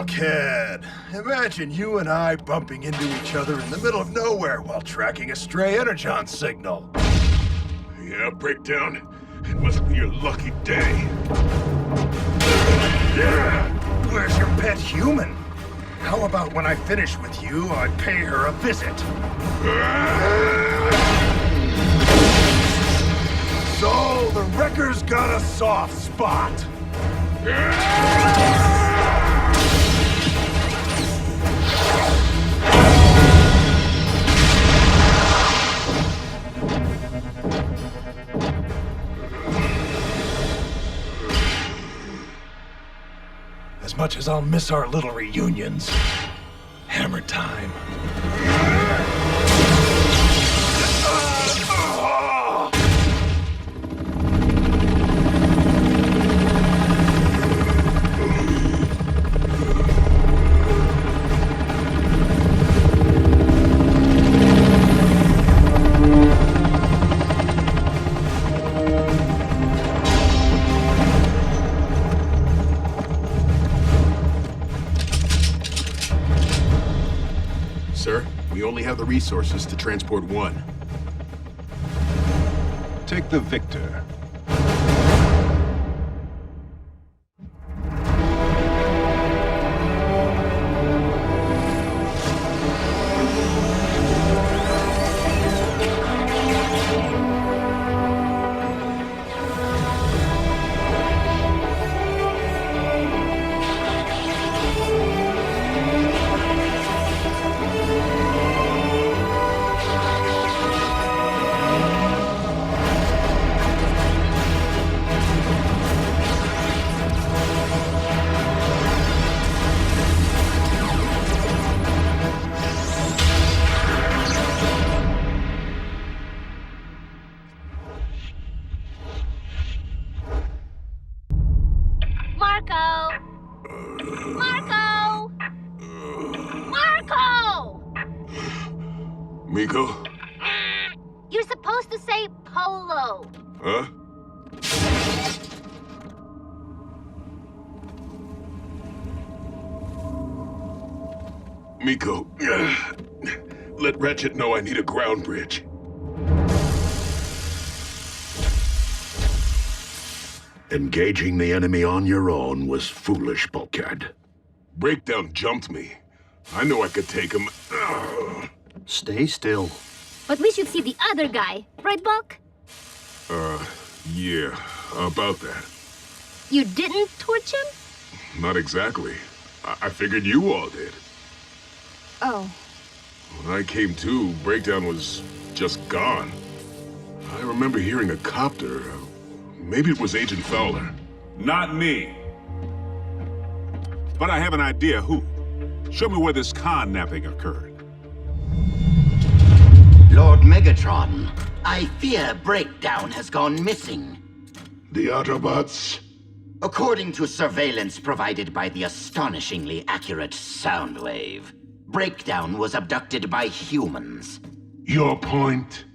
Bulkhead! Imagine you and I bumping into each other in the middle of nowhere while tracking a stray energon signal. Yeah, Breakdown. It must be your lucky day. Where's your pet human? How about when I finish with you, I pay her a visit? So, the Wrecker's got a soft spot. As much as I'll miss our little reunions, hammer time. Sir, we only have the resources to transport one. Take the Victor. Miko? You're supposed to say Polo. Huh? Miko, let Ratchet know I need a ground bridge. Engaging the enemy on your own was foolish, Bulkhead. Breakdown jumped me. I know I could take him. Stay still. But we should see the other guy, right, Bulk? Yeah, about that. You didn't torch him? Not exactly. I figured you all did. Oh. When I came to, Breakdown was just gone. I remember hearing a copter. Maybe it was Agent Fowler. Not me. But I have an idea who. Show me where this con-napping occurred. Lord Megatron, I fear Breakdown has gone missing. The Autobots? According to surveillance provided by the astonishingly accurate Soundwave, Breakdown was abducted by humans. Your point?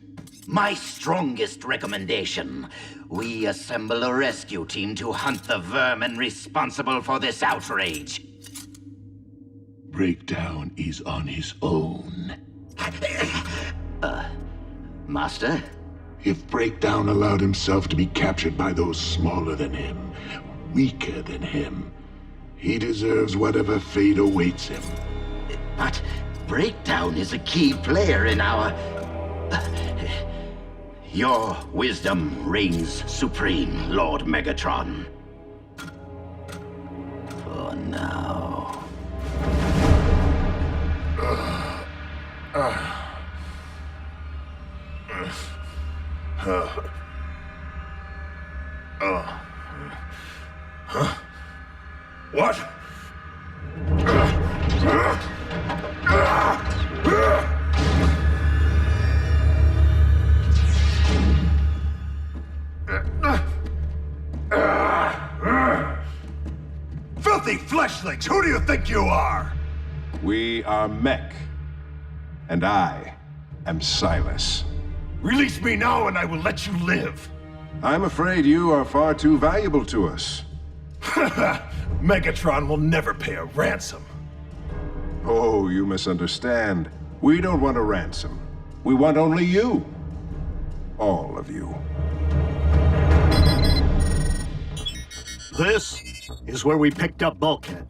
My strongest recommendation, we assemble a rescue team to hunt the vermin responsible for this outrage. Breakdown is on his own. Master? If Breakdown allowed himself to be captured by those smaller than him, weaker than him, he deserves whatever fate awaits him. But Breakdown is a key player in our... Your wisdom reigns supreme, Lord Megatron. For now... Huh? What? Filthy fleshlings! Who do you think you are? We are Mech. And I am Silas. Release me now and I will let you live. I'm afraid you are far too valuable to us. Megatron will never pay a ransom. Oh, you misunderstand. We don't want a ransom. We want only you. All of you. This is where we picked up Bulkhead.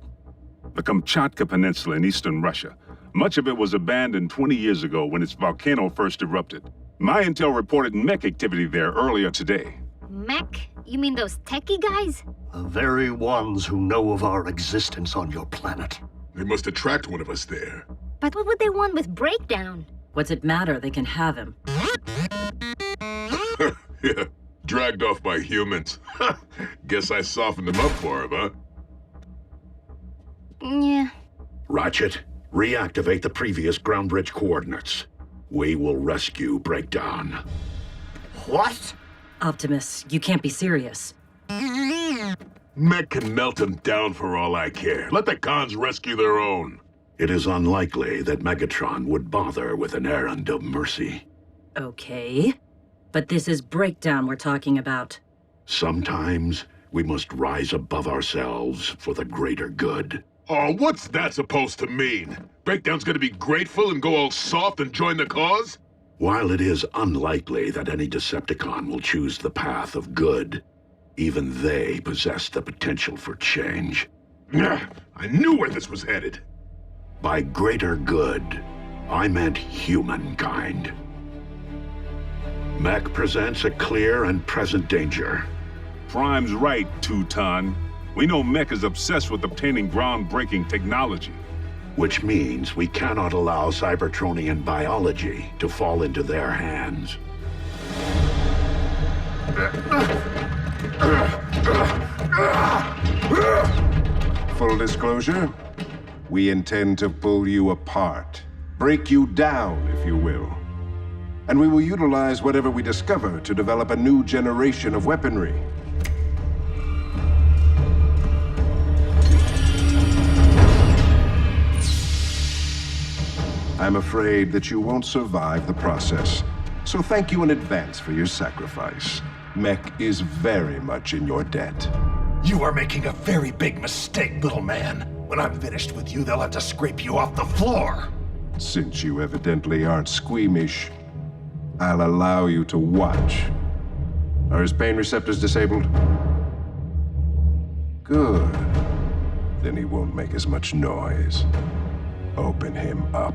The Kamchatka Peninsula in eastern Russia. Much of it was abandoned 20 years ago when its volcano first erupted. My intel reported mech activity there earlier today. Mech? You mean those techie guys? The very ones who know of our existence on your planet. They must have tracked one of us there. But what would they want with Breakdown? What's it matter? They can have him. Yeah, dragged off by humans. Guess I softened them up for him, huh? Yeah. Ratchet, reactivate the previous ground bridge coordinates. We will rescue Breakdown. What? Optimus, you can't be serious. Mech can melt him down for all I care. Let the cons rescue their own. It is unlikely that Megatron would bother with an errand of mercy. Okay. But this is Breakdown we're talking about. Sometimes we must rise above ourselves for the greater good. Oh, what's that supposed to mean? Breakdown's gonna be grateful and go all soft and join the cause? While it is unlikely that any Decepticon will choose the path of good, even they possess the potential for change. I knew where this was headed. By greater good, I meant humankind. Mech presents a clear and present danger. Prime's right, Two-Ton. We know Mech is obsessed with obtaining groundbreaking technology. Which means we cannot allow Cybertronian biology to fall into their hands. Full disclosure, we intend to pull you apart. Break you down, if you will. And we will utilize whatever we discover to develop a new generation of weaponry. I'm afraid that you won't survive the process. So thank you in advance for your sacrifice. Mech is very much in your debt. You are making a very big mistake, little man. When I'm finished with you, they'll have to scrape you off the floor. Since you evidently aren't squeamish, I'll allow you to watch. Are his pain receptors disabled? Good. Then he won't make as much noise. Open him up.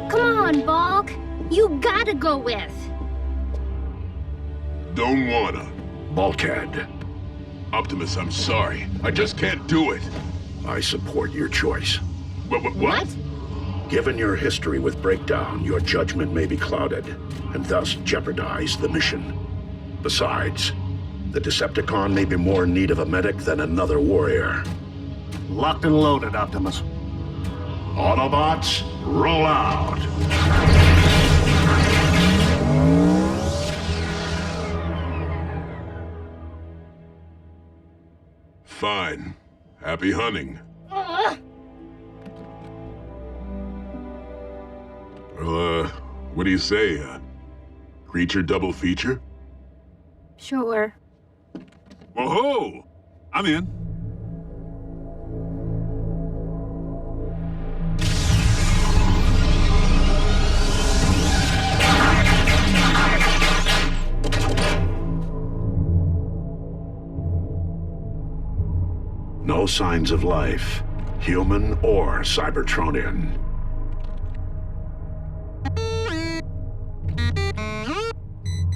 Come on, Bulk. You gotta go with. Don't wanna. Bulkhead, Optimus, I'm sorry. I just can't do it. I support your choice. What? Given your history with Breakdown, your judgment may be clouded, and thus jeopardize the mission. Besides, the Decepticon may be more in need of a medic than another warrior. Locked and loaded, Optimus. Autobots, roll out! Fine. Happy hunting. Well, what do you say? Creature double feature? Sure. Whoa-ho! I'm in. No signs of life, human or Cybertronian.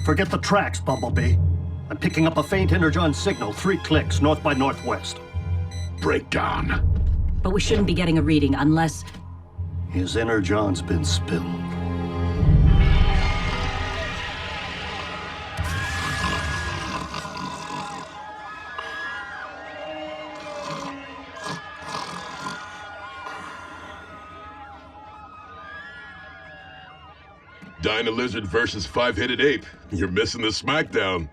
Forget the tracks, Bumblebee. I'm picking up a faint Energon signal 3 clicks north by northwest. Breakdown. But we shouldn't be getting a reading unless... His Energon's been spilled. Dyna Lizard versus 5-headed ape. You're missing the smackdown.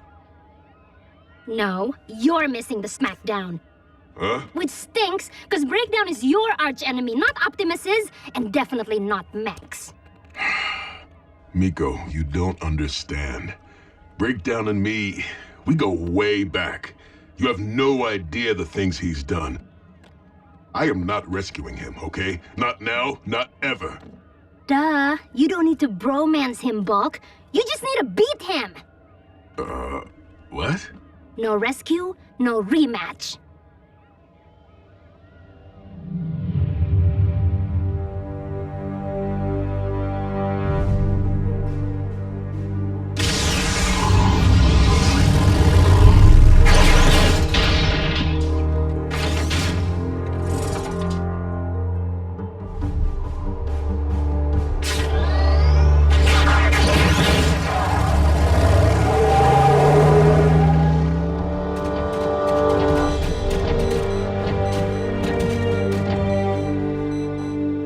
No, you're missing the smackdown. Huh? Which stinks, because Breakdown is your arch-enemy, not Optimus's, and definitely not Mech's. Miko, you don't understand. Breakdown and me, we go way back. You have no idea the things he's done. I am not rescuing him, okay? Not now, not ever. Duh, you don't need to bromance him, Bulk. You just need to beat him. What? No rescue, no rematch.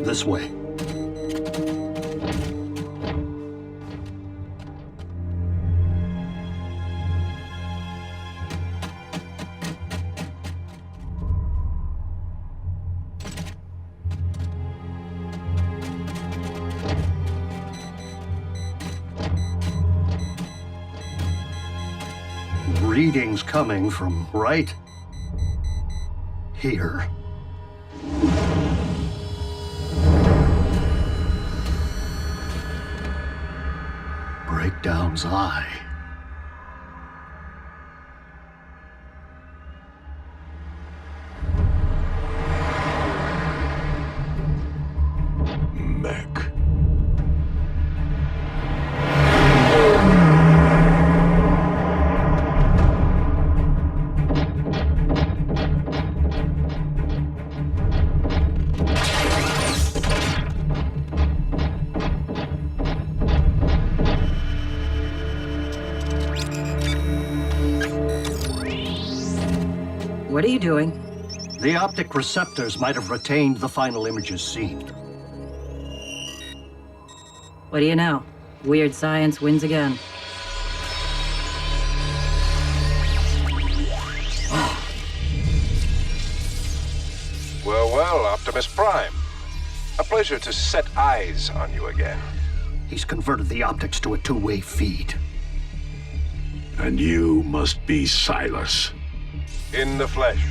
This way. Readings coming from right here. Breakdown's eye. Mech. What are you doing? The optic receptors might have retained the final images seen. What do you know? Weird science wins again. Well, Optimus Prime. A pleasure to set eyes on you again. He's converted the optics to a two-way feed. And you must be Silas. In the flesh.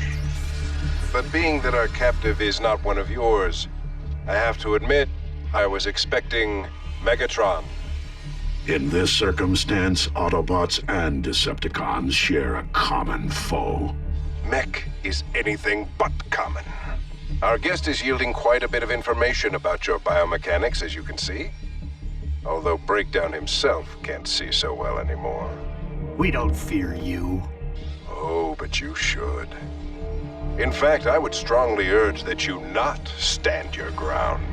But being that our captive is not one of yours, I have to admit, I was expecting Megatron. In this circumstance, Autobots and Decepticons share a common foe. Mech is anything but common. Our guest is yielding quite a bit of information about your biomechanics, as you can see. Although Breakdown himself can't see so well anymore. We don't fear you. Oh, but you should. In fact, I would strongly urge that you not stand your ground.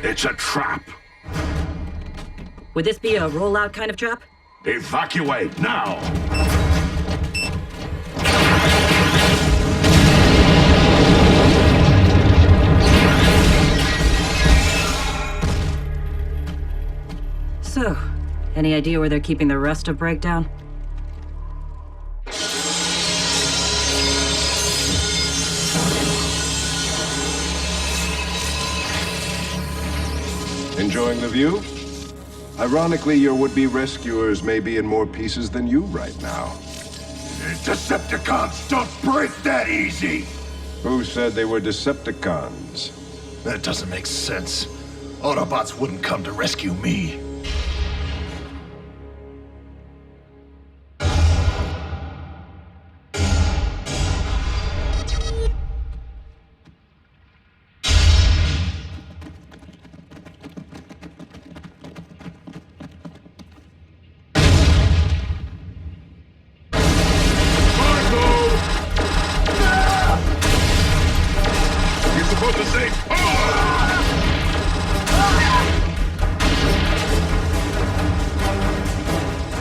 It's a trap. Would this be a rollout kind of trap? Evacuate now! So, any idea where they're keeping the rest of Breakdown? Enjoying the view? Ironically, your would-be rescuers may be in more pieces than you right now. Decepticons don't break that easy! Who said they were Decepticons? That doesn't make sense. Autobots wouldn't come to rescue me.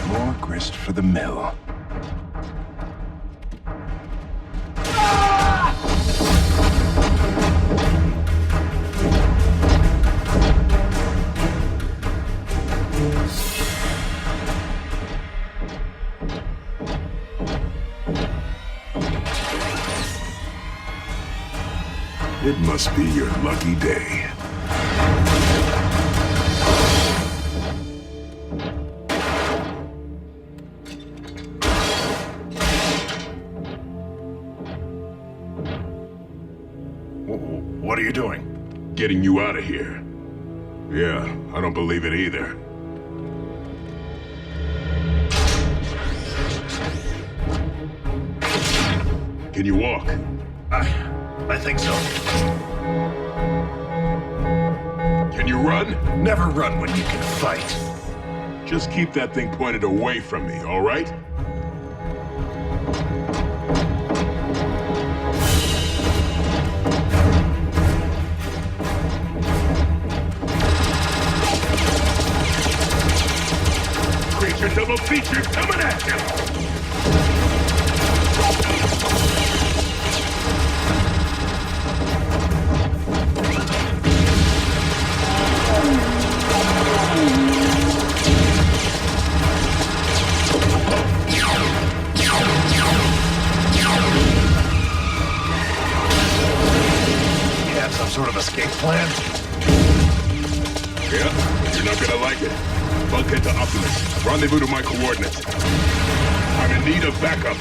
More grist for the mill. It must be your lucky day. What are you doing? Getting you out of here. Yeah, I don't believe it either. Can you walk? I think so. Can you run? Never run when you can fight. Just keep that thing pointed away from me, all right? Creature double feature coming at you! Sort of escape plan? Yeah, you're not gonna like it. Bulkhead to Optimus. Rendezvous to my coordinates. I'm in need of backup.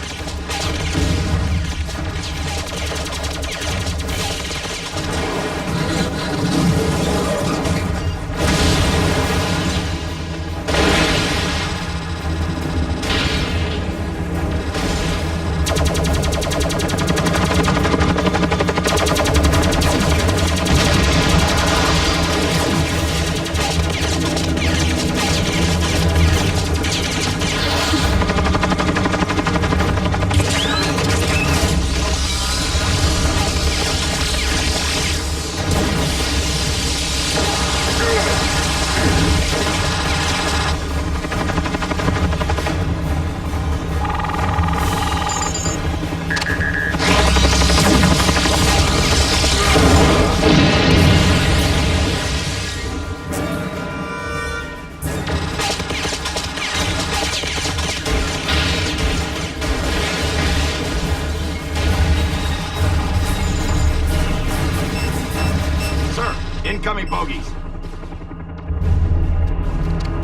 Incoming bogies.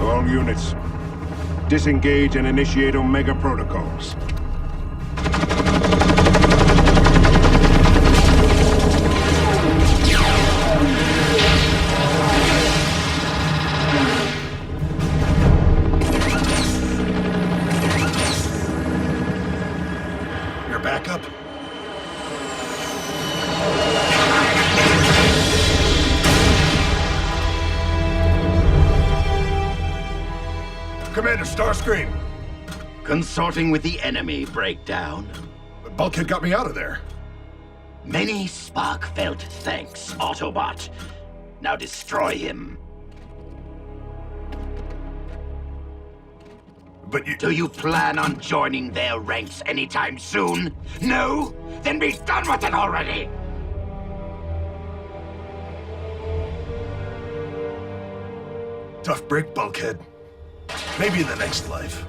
All units, disengage and initiate Omega protocols. Your backup? Commander Starscream! Consorting with the enemy, Breakdown. Bulkhead got me out of there. Many spark-felt thanks, Autobot. Now destroy him. But you... Do you plan on joining their ranks anytime soon? No? Then be done with it already! Tough break, Bulkhead. Maybe in the next life.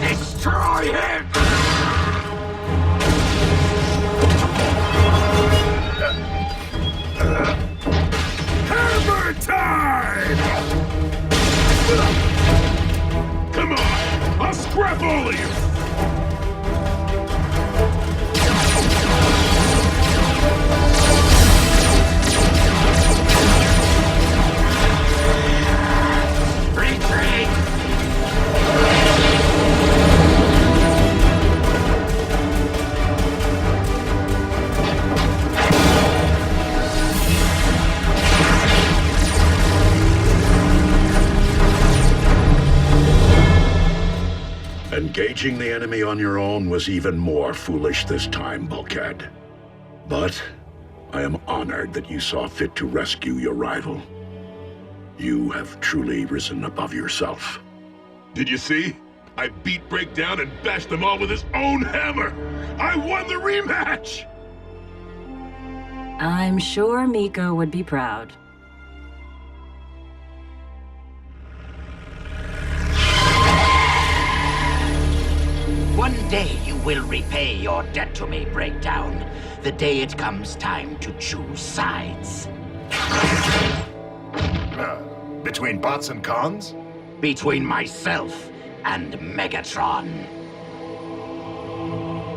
Destroy him! Hammer time! Come on! I'll scrap all of you! Engaging the enemy on your own was even more foolish this time, Bulkhead. But I am honored that you saw fit to rescue your rival. You have truly risen above yourself. Did you see? I beat Breakdown and bashed them all with his own hammer! I won the rematch! I'm sure Miko would be proud. One day you will repay your debt to me, Breakdown. The day it comes time to choose sides. Between bots and cons? Between myself and Megatron.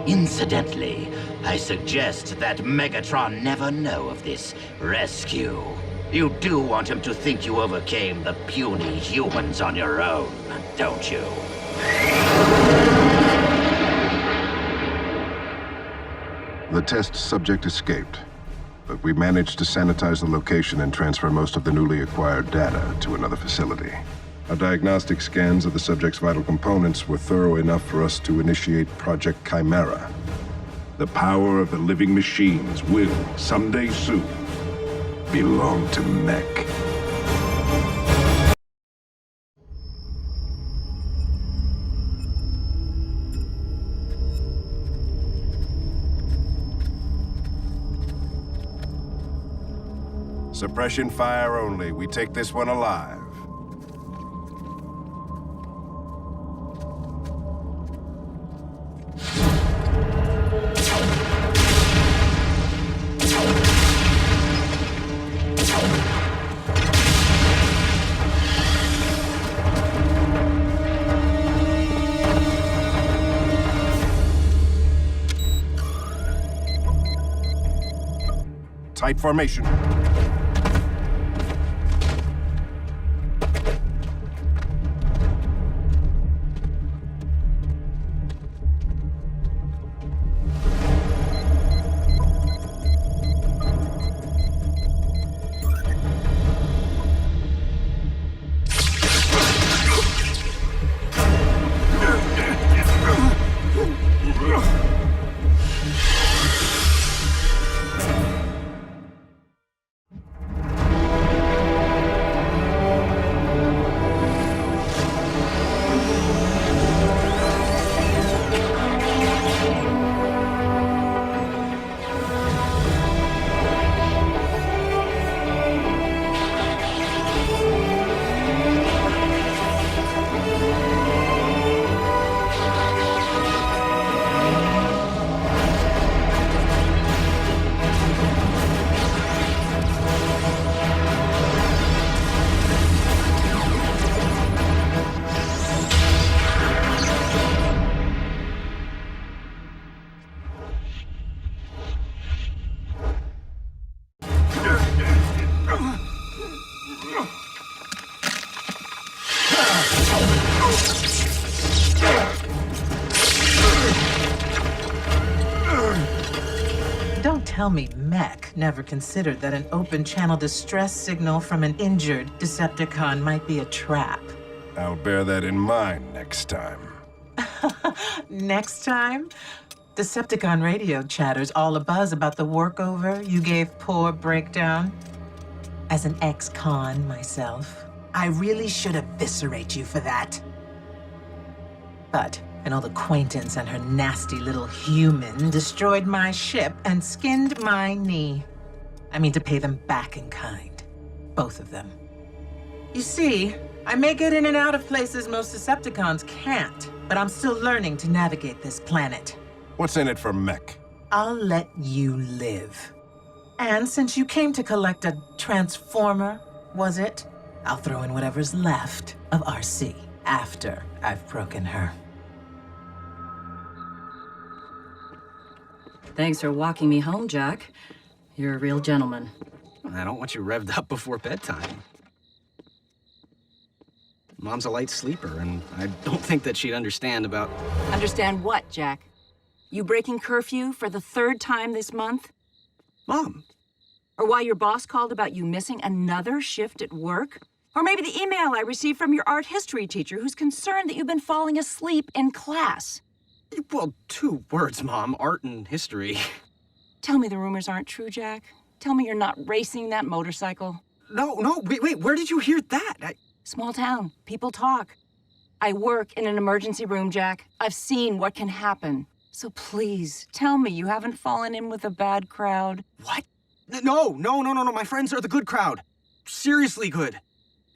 Incidentally, I suggest that Megatron never know of this rescue. You do want him to think you overcame the puny humans on your own, don't you? The test subject escaped, but we managed to sanitize the location and transfer most of the newly acquired data to another facility. Our diagnostic scans of the subject's vital components were thorough enough for us to initiate Project Chimera. The power of the living machines will, someday soon, belong to Mech. Suppression fire only. We take this one alive. Tight formation. Tell me Mech never considered that an open-channel distress signal from an injured Decepticon might be a trap. I'll bear that in mind next time. Next time? Decepticon radio chatter's all abuzz about the workover you gave poor Breakdown. As an ex-con myself, I really should eviscerate you for that. But an old acquaintance and her nasty little human destroyed my ship and skinned my knee. I mean to pay them back in kind. Both of them. You see, I may get in and out of places most Decepticons can't, but I'm still learning to navigate this planet. What's in it for Mech? I'll let you live. And since you came to collect a transformer, was it? I'll throw in whatever's left of RC after I've broken her. Thanks for walking me home, Jack. You're a real gentleman. I don't want you revved up before bedtime. Mom's a light sleeper, and I don't think that she'd understand about... Understand what, Jack? You breaking curfew for the 3rd time this month? Mom! Or why your boss called about you missing another shift at work? Or maybe the email I received from your art history teacher who's concerned that you've been falling asleep in class. Well, 2 words, Mom. Art and history. Tell me the rumors aren't true, Jack. Tell me you're not racing that motorcycle. No, wait, where did you hear that? Small town. People talk. I work in an emergency room, Jack. I've seen what can happen. So please, tell me you haven't fallen in with a bad crowd. What? No. My friends are the good crowd. Seriously good.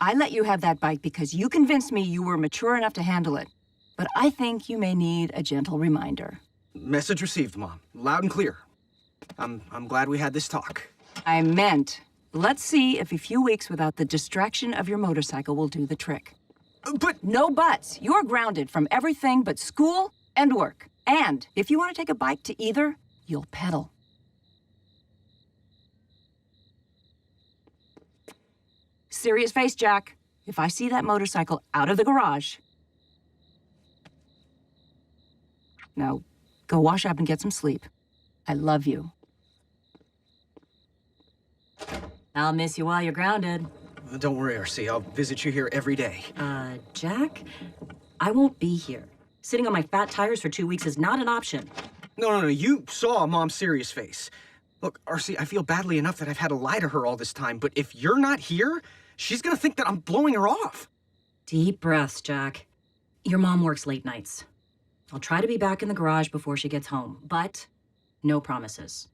I let you have that bike because you convinced me you were mature enough to handle it. but I think you may need a gentle reminder. Message received, Mom. Loud and clear. I'm glad we had this talk. I meant, let's see if a few weeks without the distraction of your motorcycle will do the trick. But... No buts. You're grounded from everything but school and work. And if you want to take a bike to either, you'll pedal. Serious face, Jack. If I see that motorcycle out of the garage... Now, go wash up and get some sleep. I love you. I'll miss you while you're grounded. Don't worry, RC. I'll visit you here every day. Jack? I won't be here. Sitting on my fat tires for 2 weeks is not an option. No. You saw Mom's serious face. Look, RC, I feel badly enough that I've had to lie to her all this time, but if you're not here, she's gonna think that I'm blowing her off. Deep breaths, Jack. Your mom works late nights. I'll try to be back in the garage before she gets home, but no promises.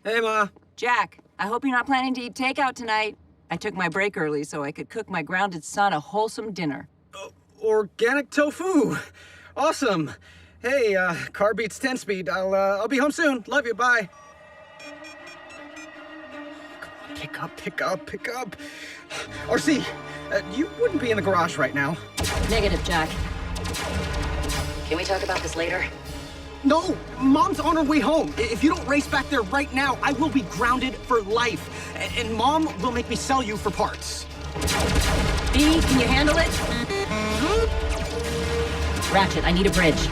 Hey, Ma. Jack, I hope you're not planning to eat takeout tonight. I took my break early so I could cook my grounded son a wholesome dinner. Organic tofu. Awesome. Hey, car beats 10-speed. I'll be home soon. Love you. Bye. Come on, pick up. RC, you wouldn't be in the garage right now. Negative, Jack. Can we talk about this later? No, Mom's on her way home. If you don't race back there right now, I will be grounded for life. And Mom will make me sell you for parts. B, can you handle it? Ratchet, I need a bridge.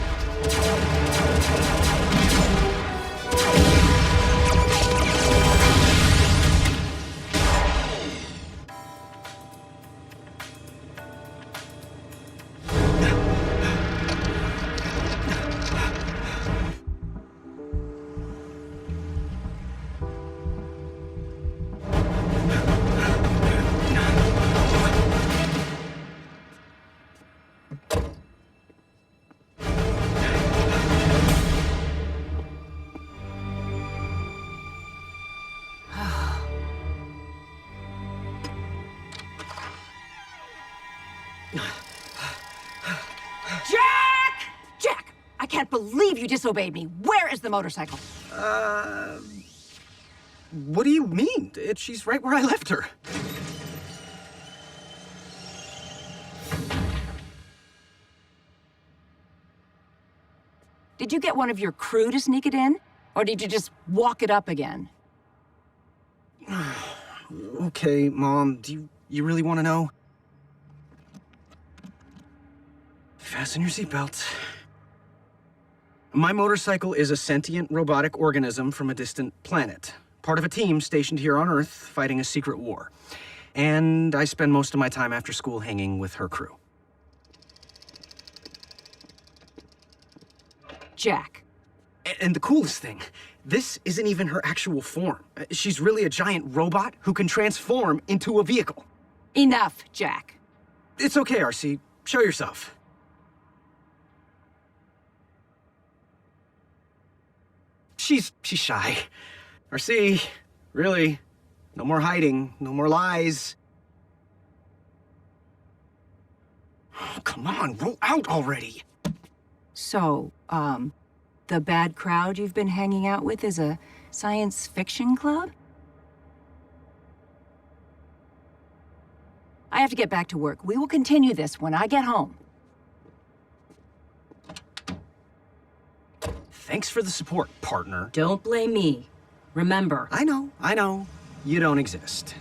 Jack! I can't believe you disobeyed me. Where is the motorcycle? What do you mean? She's right where I left her. Did you get one of your crew to sneak it in? Or did you just walk it up again? Okay, Mom, do you really want to know? Fasten your seatbelts. My motorcycle is a sentient robotic organism from a distant planet. Part of a team stationed here on Earth fighting a secret war. And I spend most of my time after school hanging with her crew. Jack. And the coolest thing, this isn't even her actual form. She's really a giant robot who can transform into a vehicle. Enough, Jack. It's okay, RC. Show yourself. She's shy. RC, really, no more hiding, no more lies. Oh, come on, roll out already. So, the bad crowd you've been hanging out with is a science fiction club? I have to get back to work. We will continue this when I get home. Thanks for the support, partner. Don't blame me. Remember. I know. You don't exist.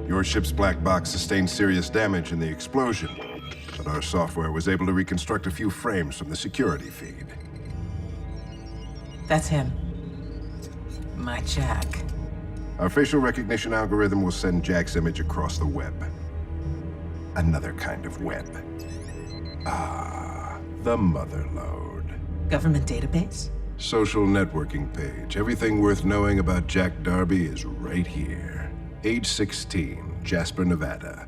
Your ship's black box sustained serious damage in the explosion, but our software was able to reconstruct a few frames from the security feed. That's him. My Jack. Our facial recognition algorithm will send Jack's image across the web. Another kind of web. Ah, the mother lode. Government database? Social networking page. Everything worth knowing about Jack Darby is right here. Age 16, Jasper, Nevada.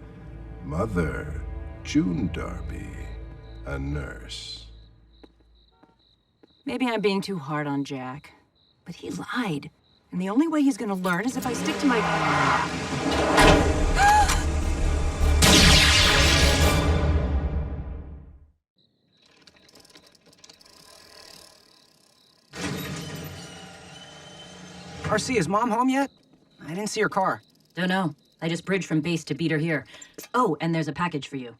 Mother, June Darby, a nurse. Maybe I'm being too hard on Jack. But he lied. And the only way he's gonna learn is if I stick to my... RC, is Mom home yet? I didn't see her car. Don't know. I just bridged from base to beat her here. Oh, and there's a package for you.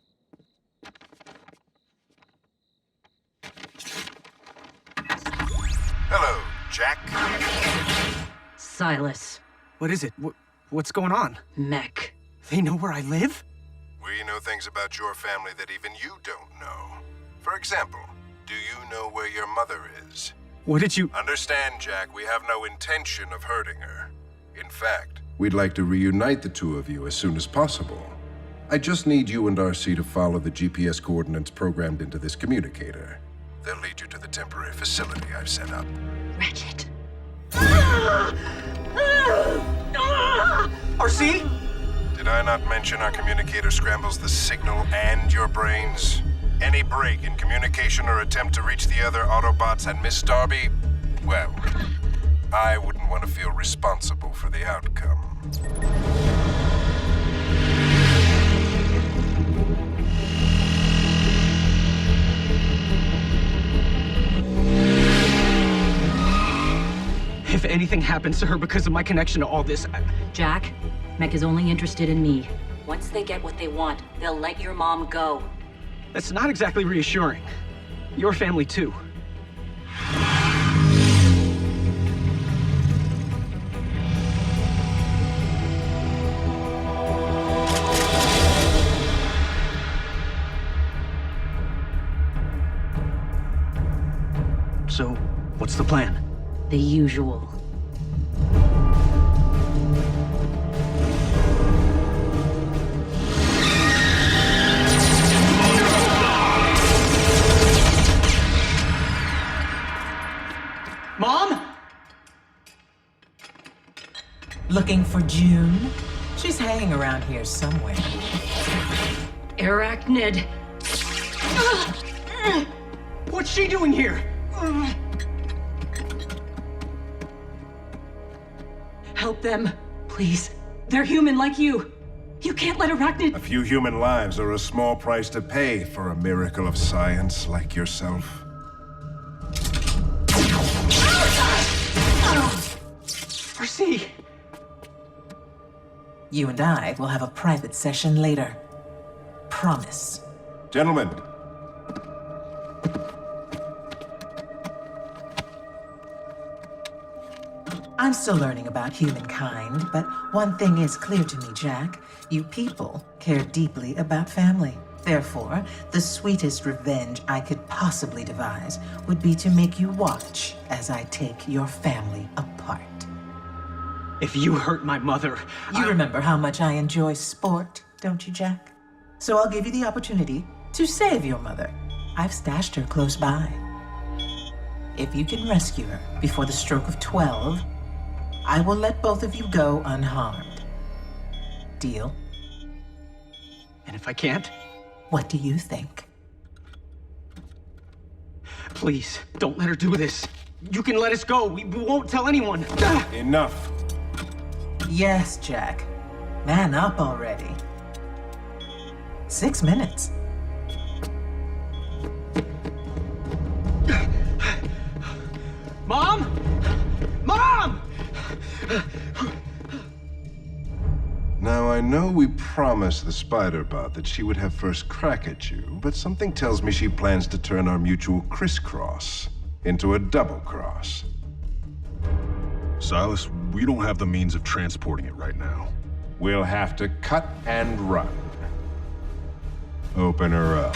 Hello, Jack. Silas. What is it? What's going on? Mech. They know where I live? We know things about your family that even you don't know. For example, do you know where your mother is? What did you... Understand, Jack, we have no intention of hurting her. In fact, we'd like to reunite the two of you as soon as possible. I just need you and RC to follow the GPS coordinates programmed into this communicator. They'll lead you to the temporary facility I've set up. Ratchet. RC? Did I not mention our communicator scrambles the signal and your brains? Any break in communication or attempt to reach the other Autobots and Miss Darby, well, I wouldn't want to feel responsible for the outcome. If anything happens to her because of my connection to all this... Jack, Mech is only interested in me. Once they get what they want, they'll let your mom go. That's not exactly reassuring. Your family, too. So, what's the plan? The usual. Mom? Looking for June? She's hanging around here somewhere. Arachnid. What's she doing here? Help them, please. They're human like you. You can't let Arachnid... A few human lives are a small price to pay for a miracle of science like yourself. RC! You and I will have a private session later. Promise. Gentlemen. I'm still learning about humankind, but one thing is clear to me, Jack. You people care deeply about family. Therefore, the sweetest revenge I could possibly devise would be to make you watch as I take your family apart. If you hurt my mother, You remember how much I enjoy sport, don't you, Jack? So I'll give you the opportunity to save your mother. I've stashed her close by. If you can rescue her before the stroke of 12, I will let both of you go unharmed. Deal? And if I can't? What do you think? Please, don't let her do this. You can let us go. We won't tell anyone. Enough. Yes, Jack. Man up already. 6 minutes. Mom? Mom! Now, I know we promised the Spider-Bot that she would have first crack at you, but something tells me she plans to turn our mutual crisscross into a double cross. Silas, we don't have the means of transporting it right now. We'll have to cut and run. Open her up.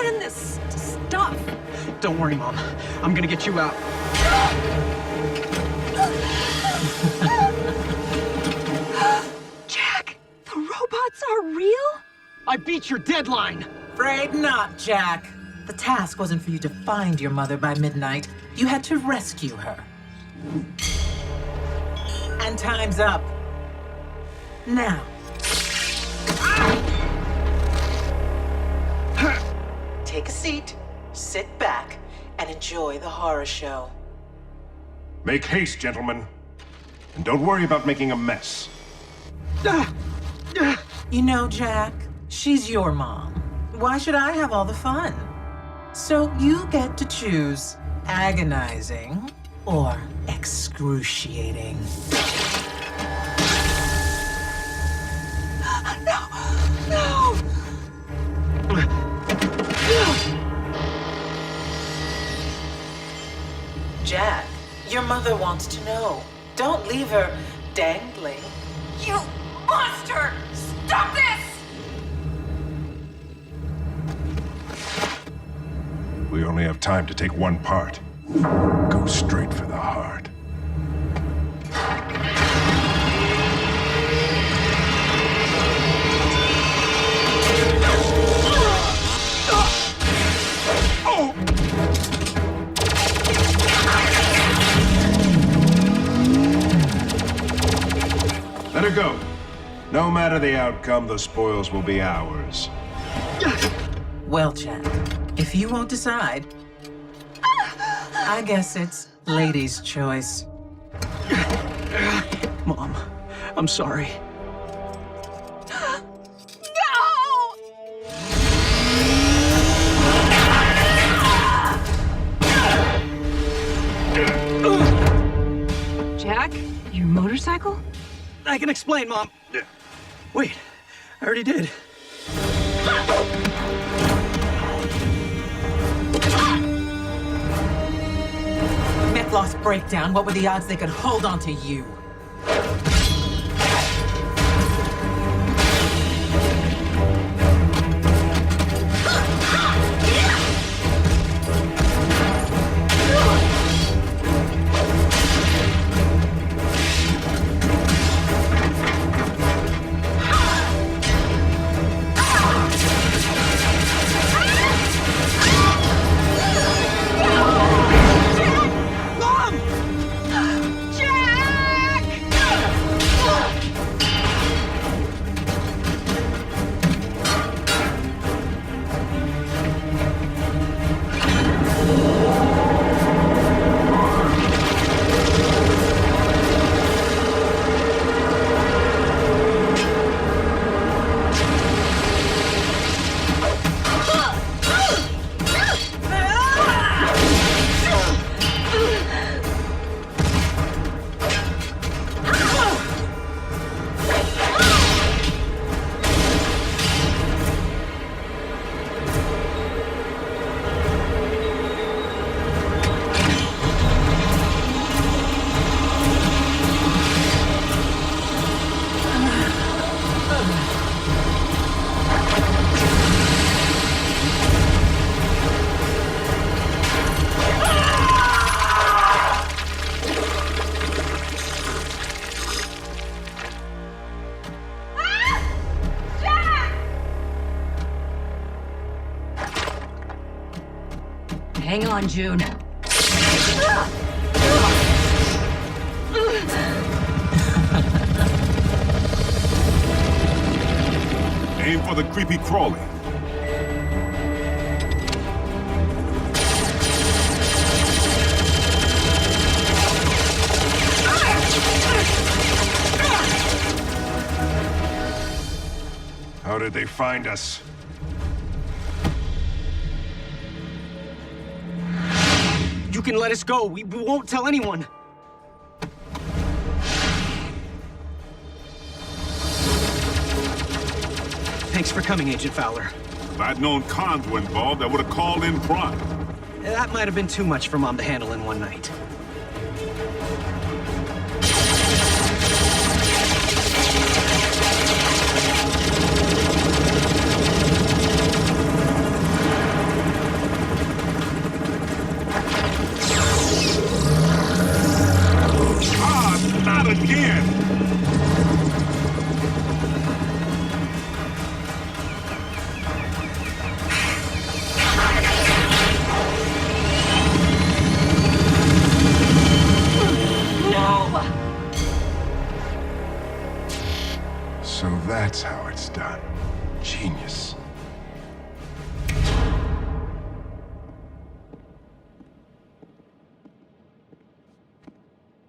understand this stuff. Don't worry, Mom. I'm gonna get you out. Jack, the robots are real? I beat your deadline! Afraid not, Jack. The task wasn't for you to find your mother by midnight. You had to rescue her. And time's up. Now. Take a seat, sit back, and enjoy the horror show. Make haste, gentlemen. And don't worry about making a mess. You know, Jack, she's your mom. Why should I have all the fun? So you get to choose agonizing or excruciating. No! Jack, your mother wants to know. Don't leave her dangling. You monster! Stop this! We only have time to take one part. Go straight for the heart. Let her go. No matter the outcome, the spoils will be ours. Well, Jack, if you won't decide, I guess it's lady's choice. Mom, I'm sorry. Jack, your motorcycle? I can explain, Mom. Wait, I already did. Mech lost breakdown. What were the odds they could hold on to you? Hang on, June. Aim for the creepy crawly. How did they find us? You can let us go. We won't tell anyone. Thanks for coming, Agent Fowler. If I'd known cons were involved, I would have called in Prime. That might have been too much for Mom to handle in one night.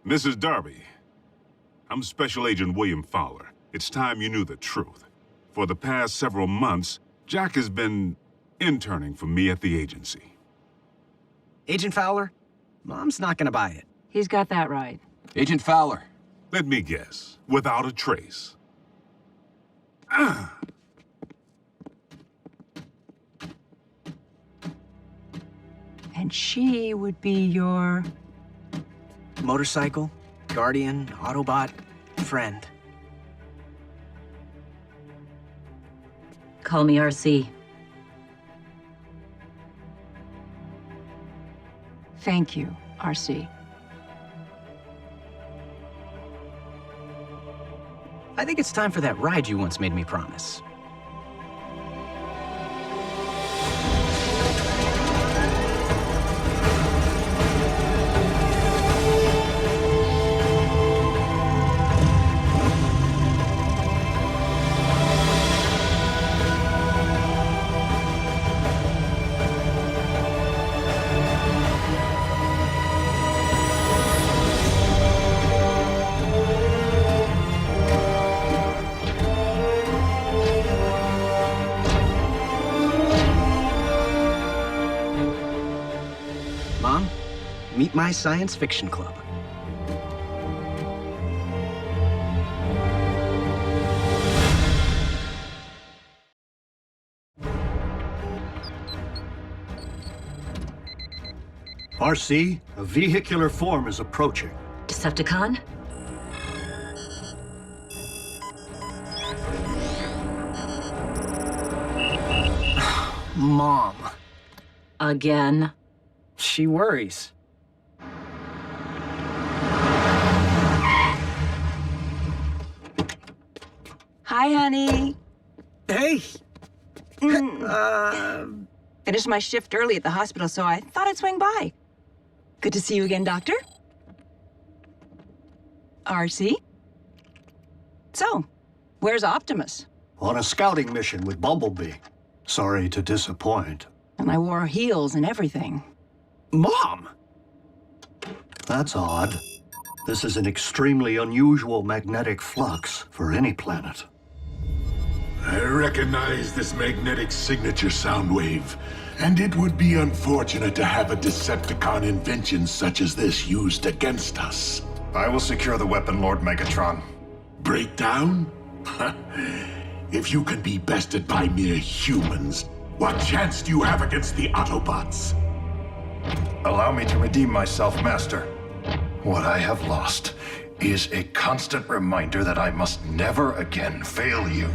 Mrs. Darby, I'm Special Agent William Fowler. It's time you knew the truth. For the past several months, Jack has been interning for me at the agency. Agent Fowler, Mom's not gonna buy it. He's got that right. Agent Fowler. Let me guess, without a trace. And she would be your... Motorcycle, guardian, Autobot, friend. Call me RC. Thank you, RC. I think it's time for that ride you once made me promise. Mom, meet my science fiction club. RC, a vehicular form is approaching. Decepticon? Mom. Again? She worries. Hi, honey. Hey! Finished my shift early at the hospital, so I thought I'd swing by. Good to see you again, Doctor. RC? So, where's Optimus? On a scouting mission with Bumblebee. Sorry to disappoint. And I wore heels and everything. Mom! That's odd. This is an extremely unusual magnetic flux for any planet. I recognize this magnetic signature sound wave, and it would be unfortunate to have a Decepticon invention such as this used against us. I will secure the weapon, Lord Megatron. Breakdown? If you can be bested by mere humans, what chance do you have against the Autobots? Allow me to redeem myself, Master. What I have lost is a constant reminder that I must never again fail you.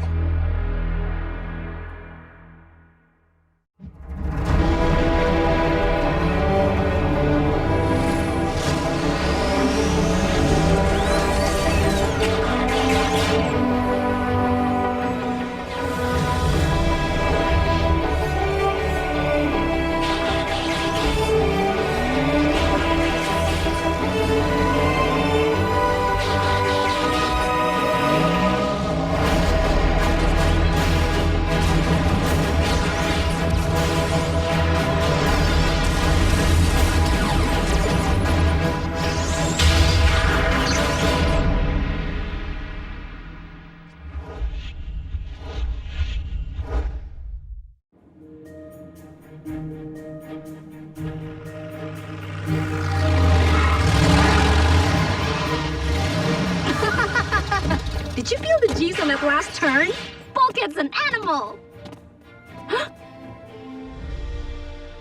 Did you feel the G's on that last turn? Bulkhead's an animal!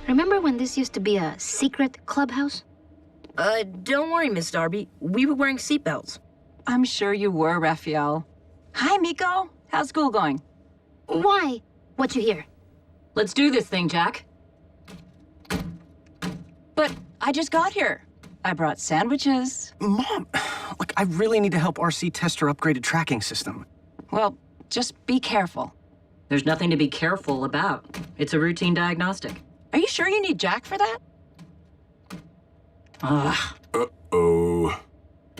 Remember when this used to be a secret clubhouse? Don't worry, Miss Darby. We were wearing seatbelts. I'm sure you were, Rafael. Hi, Miko. How's school going? Why? What you hear? Let's do this thing, Jack. But I just got here. I brought sandwiches. Mom, look, I really need to help RC test her upgraded tracking system. Well, just be careful. There's nothing to be careful about. It's a routine diagnostic. Are you sure you need Jack for that? Ugh. Uh-oh.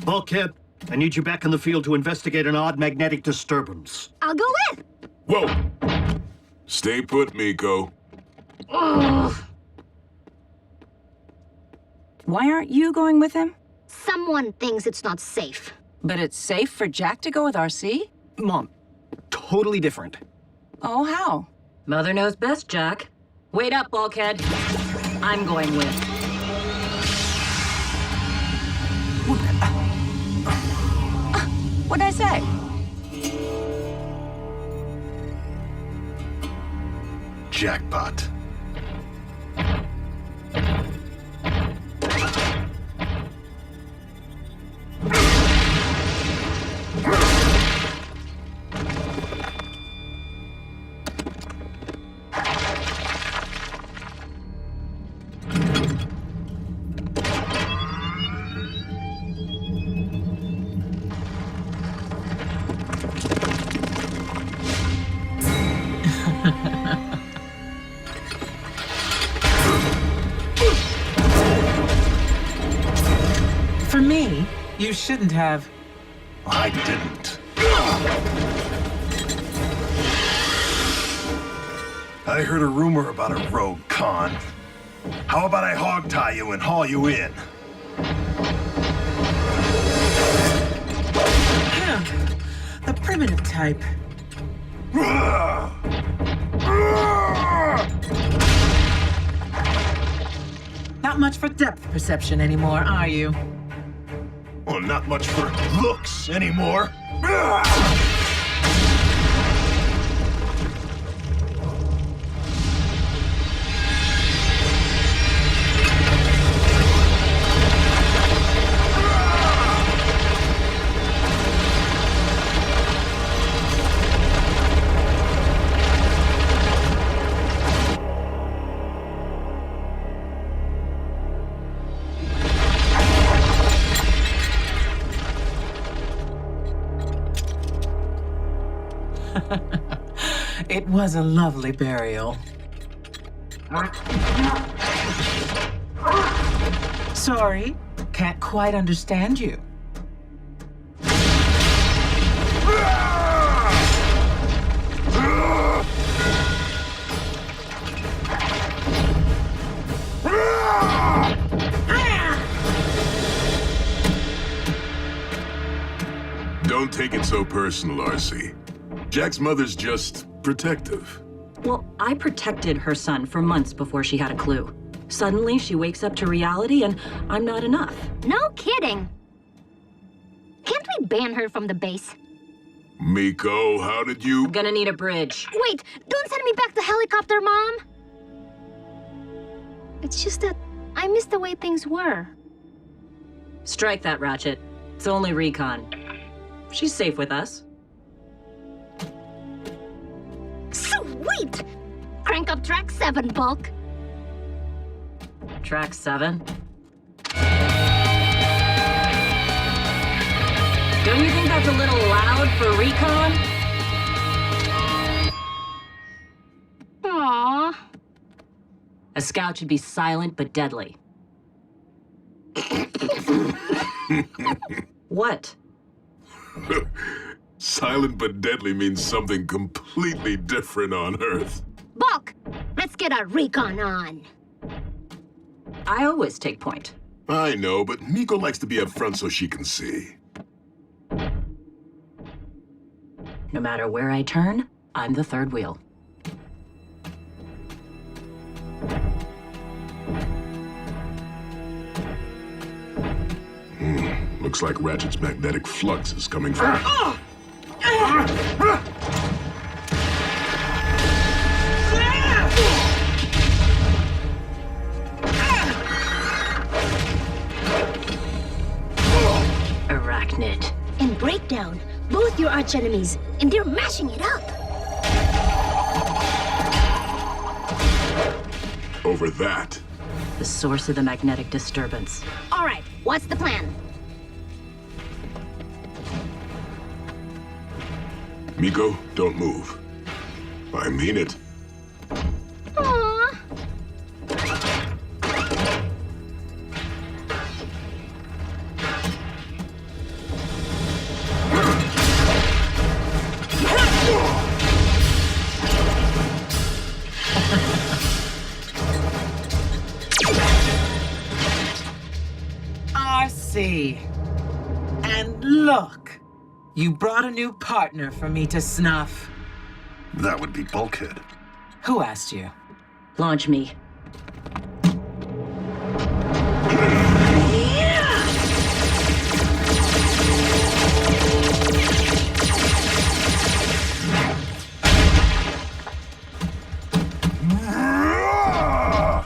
Bulkhead, I need you back in the field to investigate an odd magnetic disturbance. I'll go with! Whoa! Stay put, Miko. Why aren't you going with him? Someone thinks it's not safe. But it's safe for Jack to go with RC? Mom, totally different. Oh, how? Mother knows best, Jack. Wait up, bulkhead. I'm going with. What'd I say? Jackpot. For me, you shouldn't have. I didn't. I heard a rumor about a rogue con. How about I hog-tie you and haul you in? The primitive type. Not much for depth perception anymore, are you? Well, not much for looks anymore. It was a lovely burial. Sorry, can't quite understand you. Don't take it so personal, RC. Jack's mother's just protective. Well, I protected her son for months before she had a clue. Suddenly, she wakes up to reality, and I'm not enough. No kidding. Can't we ban her from the base? Miko, how did you... I'm gonna need a bridge. Wait, don't send me back to helicopter, Mom! It's just that I miss the way things were. Strike that, Ratchet. It's only recon. She's safe with us. Sweet! Crank up track 7, Bulk. Track 7? Don't you think that's a little loud for recon? Aww. A scout should be silent but deadly. What? Silent but deadly means something completely different on Earth. Bulk, let's get our recon on. I always take point. I know, but Miko likes to be up front so she can see. No matter where I turn, I'm the third wheel. Looks like Ratchet's magnetic flux is coming from... Arachnid. And Breakdown, both your archenemies, and they're mashing it up. Over that. The source of the magnetic disturbance. All right, what's the plan? Miko, don't move. I mean it. Aww. RC, see. And look, you brought a new partner for me to snuff. That would be Bulkhead. Who asked you? Launch me.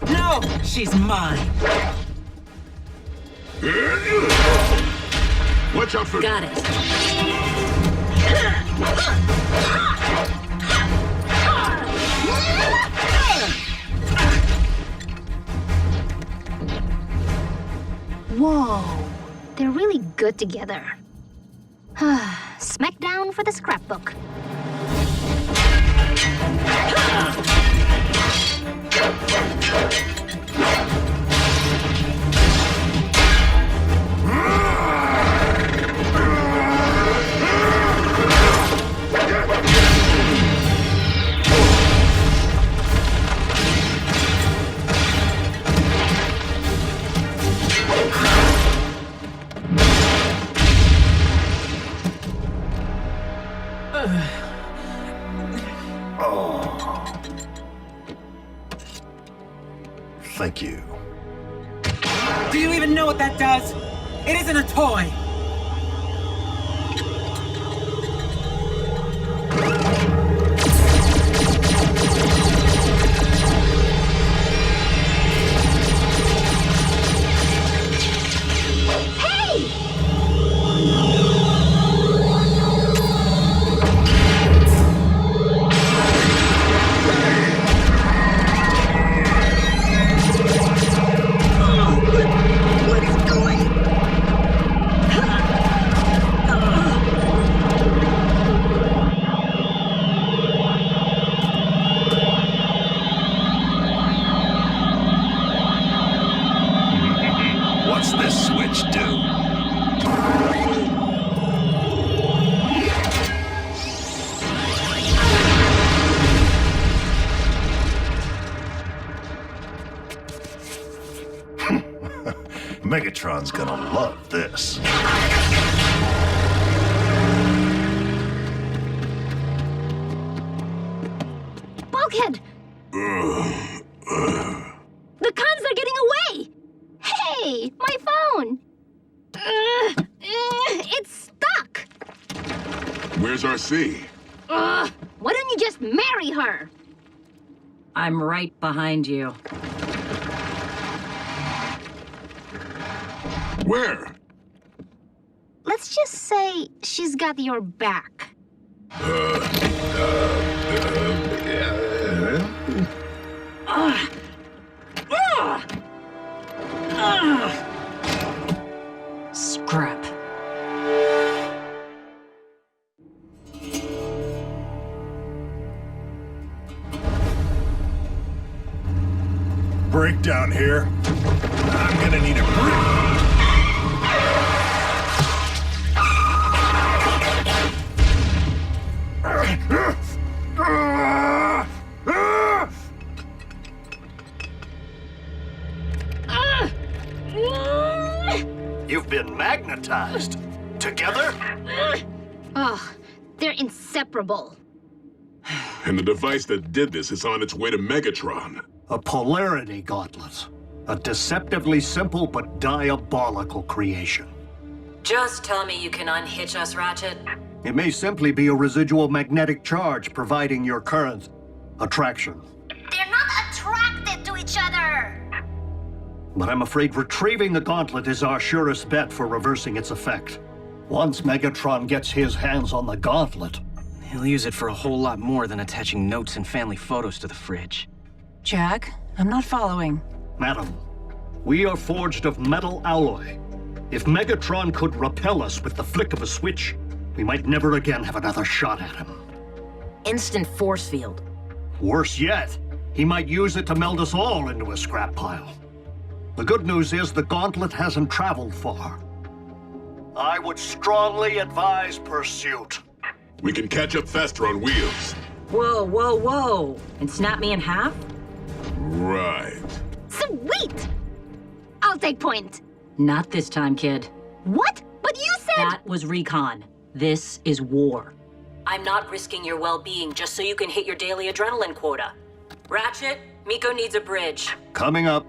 No, she's mine. Watch out for... Got it. Whoa, they're really good together. Smackdown for the scrapbook. Thank you. Do you even know what that does? It isn't a toy. What's this switch do? Megatron's gonna love this. Bulkhead! The cons are getting away! Hey, my phone! It's stuck! Where's RC? Why don't you just marry her? I'm right behind you. Where? Let's just say she's got your back. Scrap. Breakdown here. I'm gonna need a break. You've been magnetized. Together? Oh, they're inseparable. And the device that did this is on its way to Megatron. A polarity gauntlet. A deceptively simple but diabolical creation. Just tell me you can unhitch us, Ratchet. It may simply be a residual magnetic charge providing your current attraction. They're not attracted to each other! But I'm afraid retrieving the gauntlet is our surest bet for reversing its effect. Once Megatron gets his hands on the gauntlet, He'll use it for a whole lot more than attaching notes and family photos to the fridge. Jack, I'm not following. Madam, we are forged of metal alloy. If Megatron could repel us with the flick of a switch, we might never again have another shot at him. Instant force field. Worse yet, he might use it to meld us all into a scrap pile. The good news is the gauntlet hasn't traveled far. I would strongly advise pursuit. We can catch up faster on wheels. Whoa, whoa, whoa! And snap me in half? Right. Sweet! I'll take point. Not this time, kid. What? But you said... That was recon. This is war. I'm not risking your well-being just so you can hit your daily adrenaline quota. Ratchet, Miko needs a bridge. Coming up.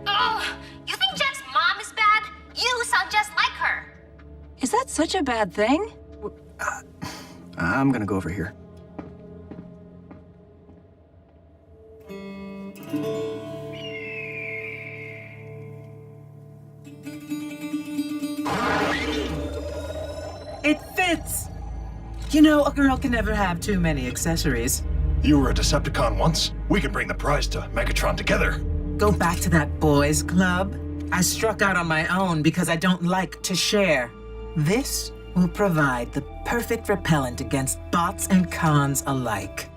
Oh, you think Jack's mom is bad? You sound just like her. Is that such a bad thing? I'm gonna go over here. It fits! You know, a girl can never have too many accessories. You were a Decepticon once. We can bring the prize to Megatron together. Go back to that boys' club. I struck out on my own because I don't like to share. This will provide the perfect repellent against bots and cons alike.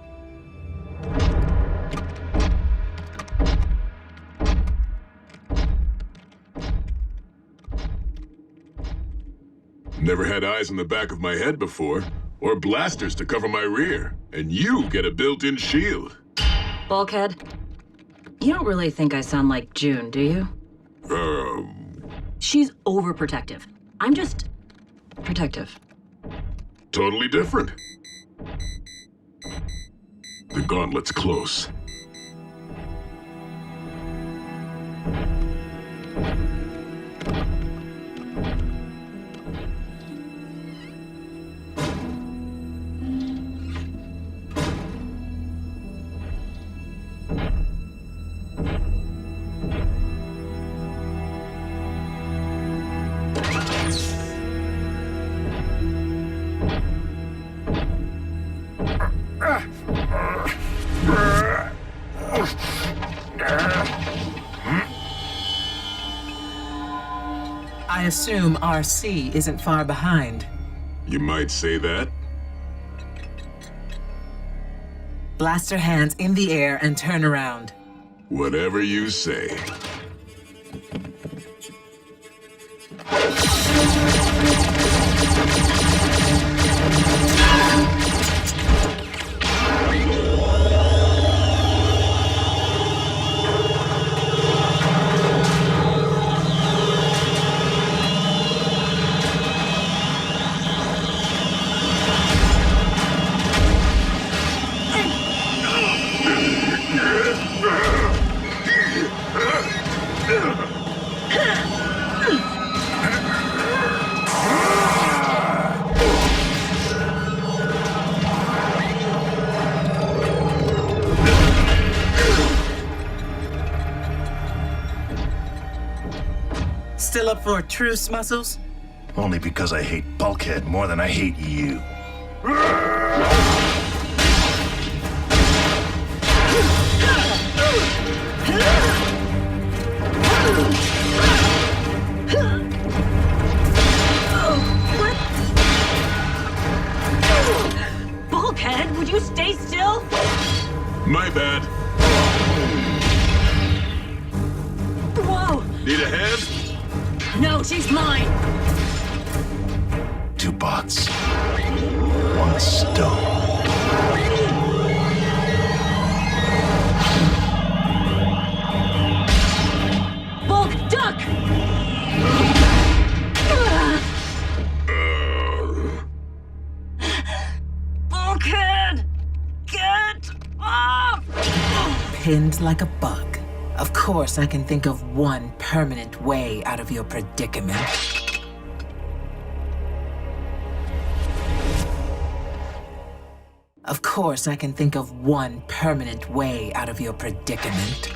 Never had eyes in the back of my head before, or blasters to cover my rear, and you get a built-in shield. Bulkhead, you don't really think I sound like June, do you? She's overprotective. I'm just protective. Totally different. The gauntlet's close. I assume RC isn't far behind. You might say that. Blaster hands in the air and turn around. Whatever you say. Still up for a truce, Muscles? Only because I hate Bulkhead more than I hate you. Bulkhead, would you stay still? My bad. Whoa! Need a hand? No, she's mine! 2 bots. 1 stone. Bulk, duck! Bulkhead! Get off! Pinned like a bug. Of course, I can think of one permanent way out of your predicament. Of course, I can think of one permanent way out of your predicament.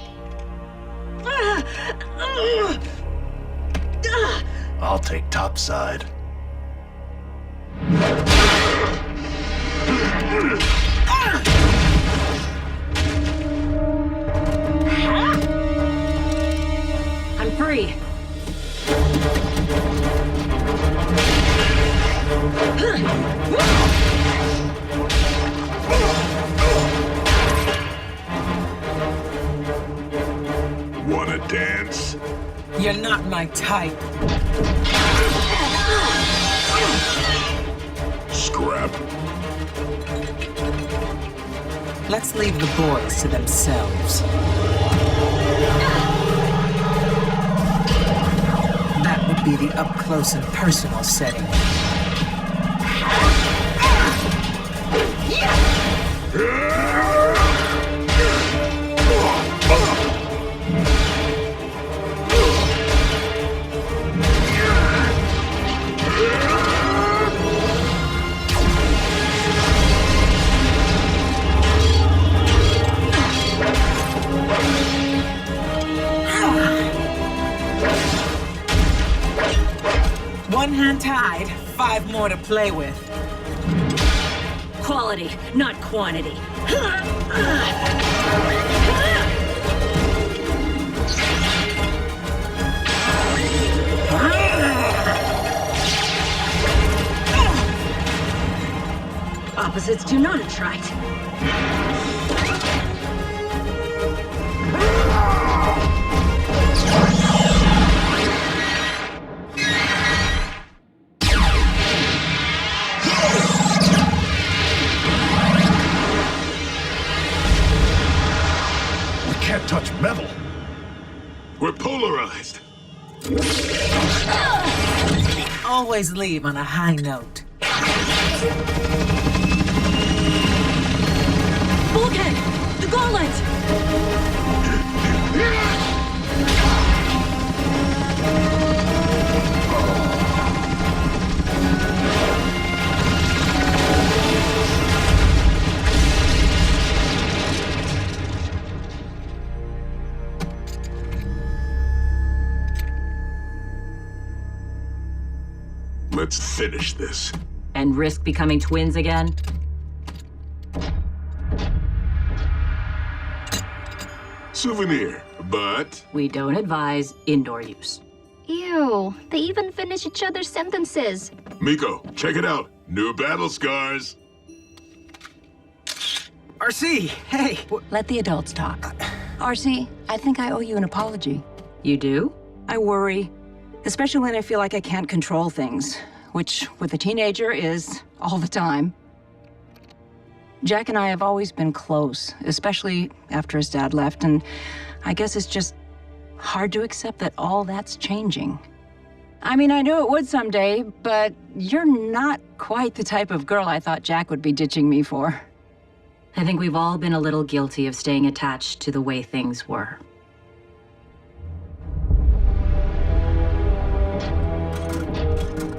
I'll take topside. I'm free. Wanna dance? You're not my type. Scrap. Let's leave the boys to themselves. That would be the up close and personal setting. One hand tied, 5 more to play with. Quality, not quantity. Opposites do not attract. Touch metal. We're polarized. Always leave on a high note. Bulkhead! The gauntlet! Let's finish this. And risk becoming twins again? Souvenir, but... We don't advise indoor use. Ew, they even finish each other's sentences. Miko, check it out. New battle scars. RC, hey! Let the adults talk. RC, I think I owe you an apology. You do? I worry, especially when I feel like I can't control things, which with a teenager is all the time. Jack and I have always been close, especially after his dad left, and I guess it's just hard to accept that all that's changing. I mean, I knew it would someday, but you're not quite the type of girl I thought Jack would be ditching me for. I think we've all been a little guilty of staying attached to the way things were.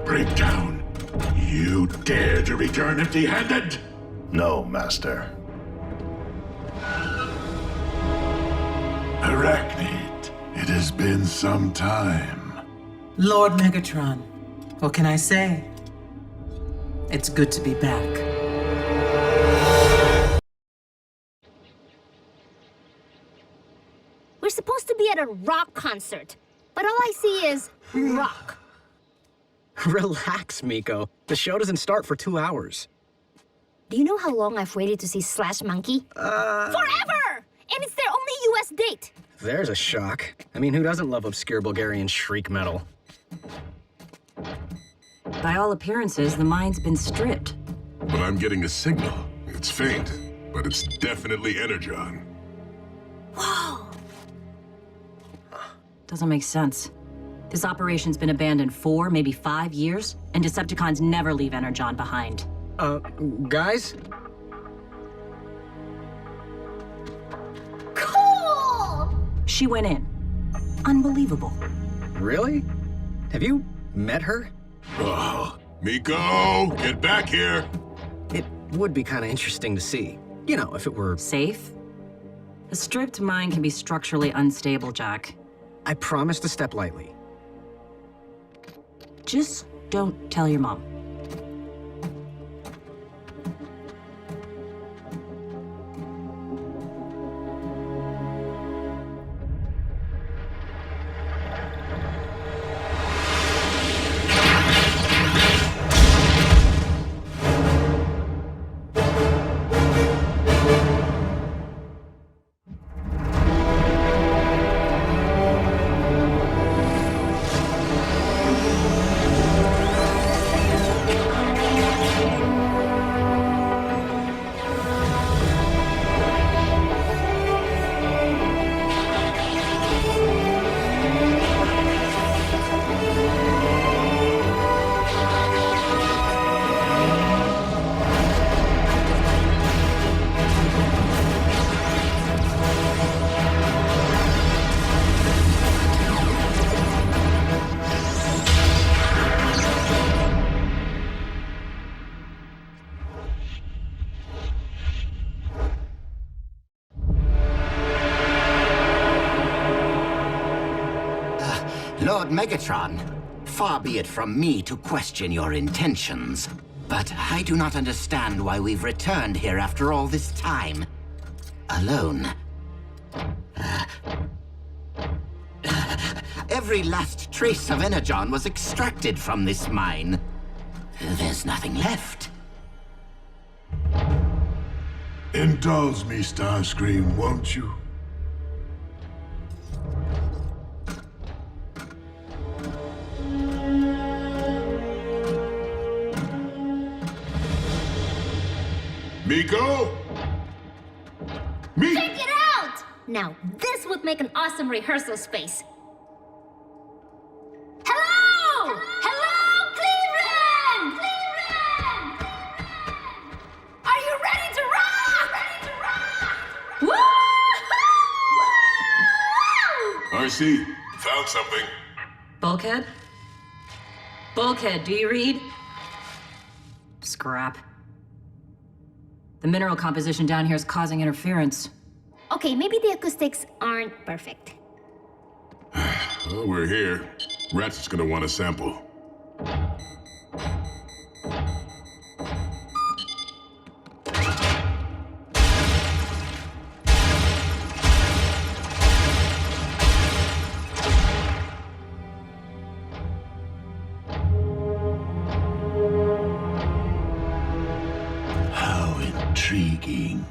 Breakdown. You dare to return empty-handed? No, Master. Arachnid, it has been some time. Lord Megatron, what can I say? It's good to be back. We're supposed to be at a rock concert, but all I see is rock. Relax, Miko. The show doesn't start for 2 hours. Do you know how long I've waited to see Slash Monkey? Forever! And it's their only US date. There's a shock. I mean, who doesn't love obscure Bulgarian shriek metal? By all appearances, the mine's been stripped. But I'm getting a signal. It's faint, but it's definitely Energon. Whoa! Doesn't make sense. This operation's been abandoned 4, maybe 5 years, and Decepticons never leave Energon behind. Guys? Cool! She went in. Unbelievable. Really? Have you met her? Oh, Miko, get back here! It would be kind of interesting to see. You know, if it were... Safe? A stripped mine can be structurally unstable, Jack. I promise to step lightly. Just don't tell your mom. Lord Megatron, far be it from me to question your intentions, but I do not understand why we've returned here after all this time. Alone. Every last trace of energon was extracted from this mine. There's nothing left. Indulge me, Starscream, won't you? Miko? Check it out! Now, this would make an awesome rehearsal space. Hello! Hello, Cleveland! Are you ready to rock? Woo-hoo! RC, found something. Bulkhead? Bulkhead, do you read? Scrap. The mineral composition down here is causing interference. Okay, maybe the acoustics aren't perfect. Well, we're here. Ratchet's gonna want a sample. How intriguing.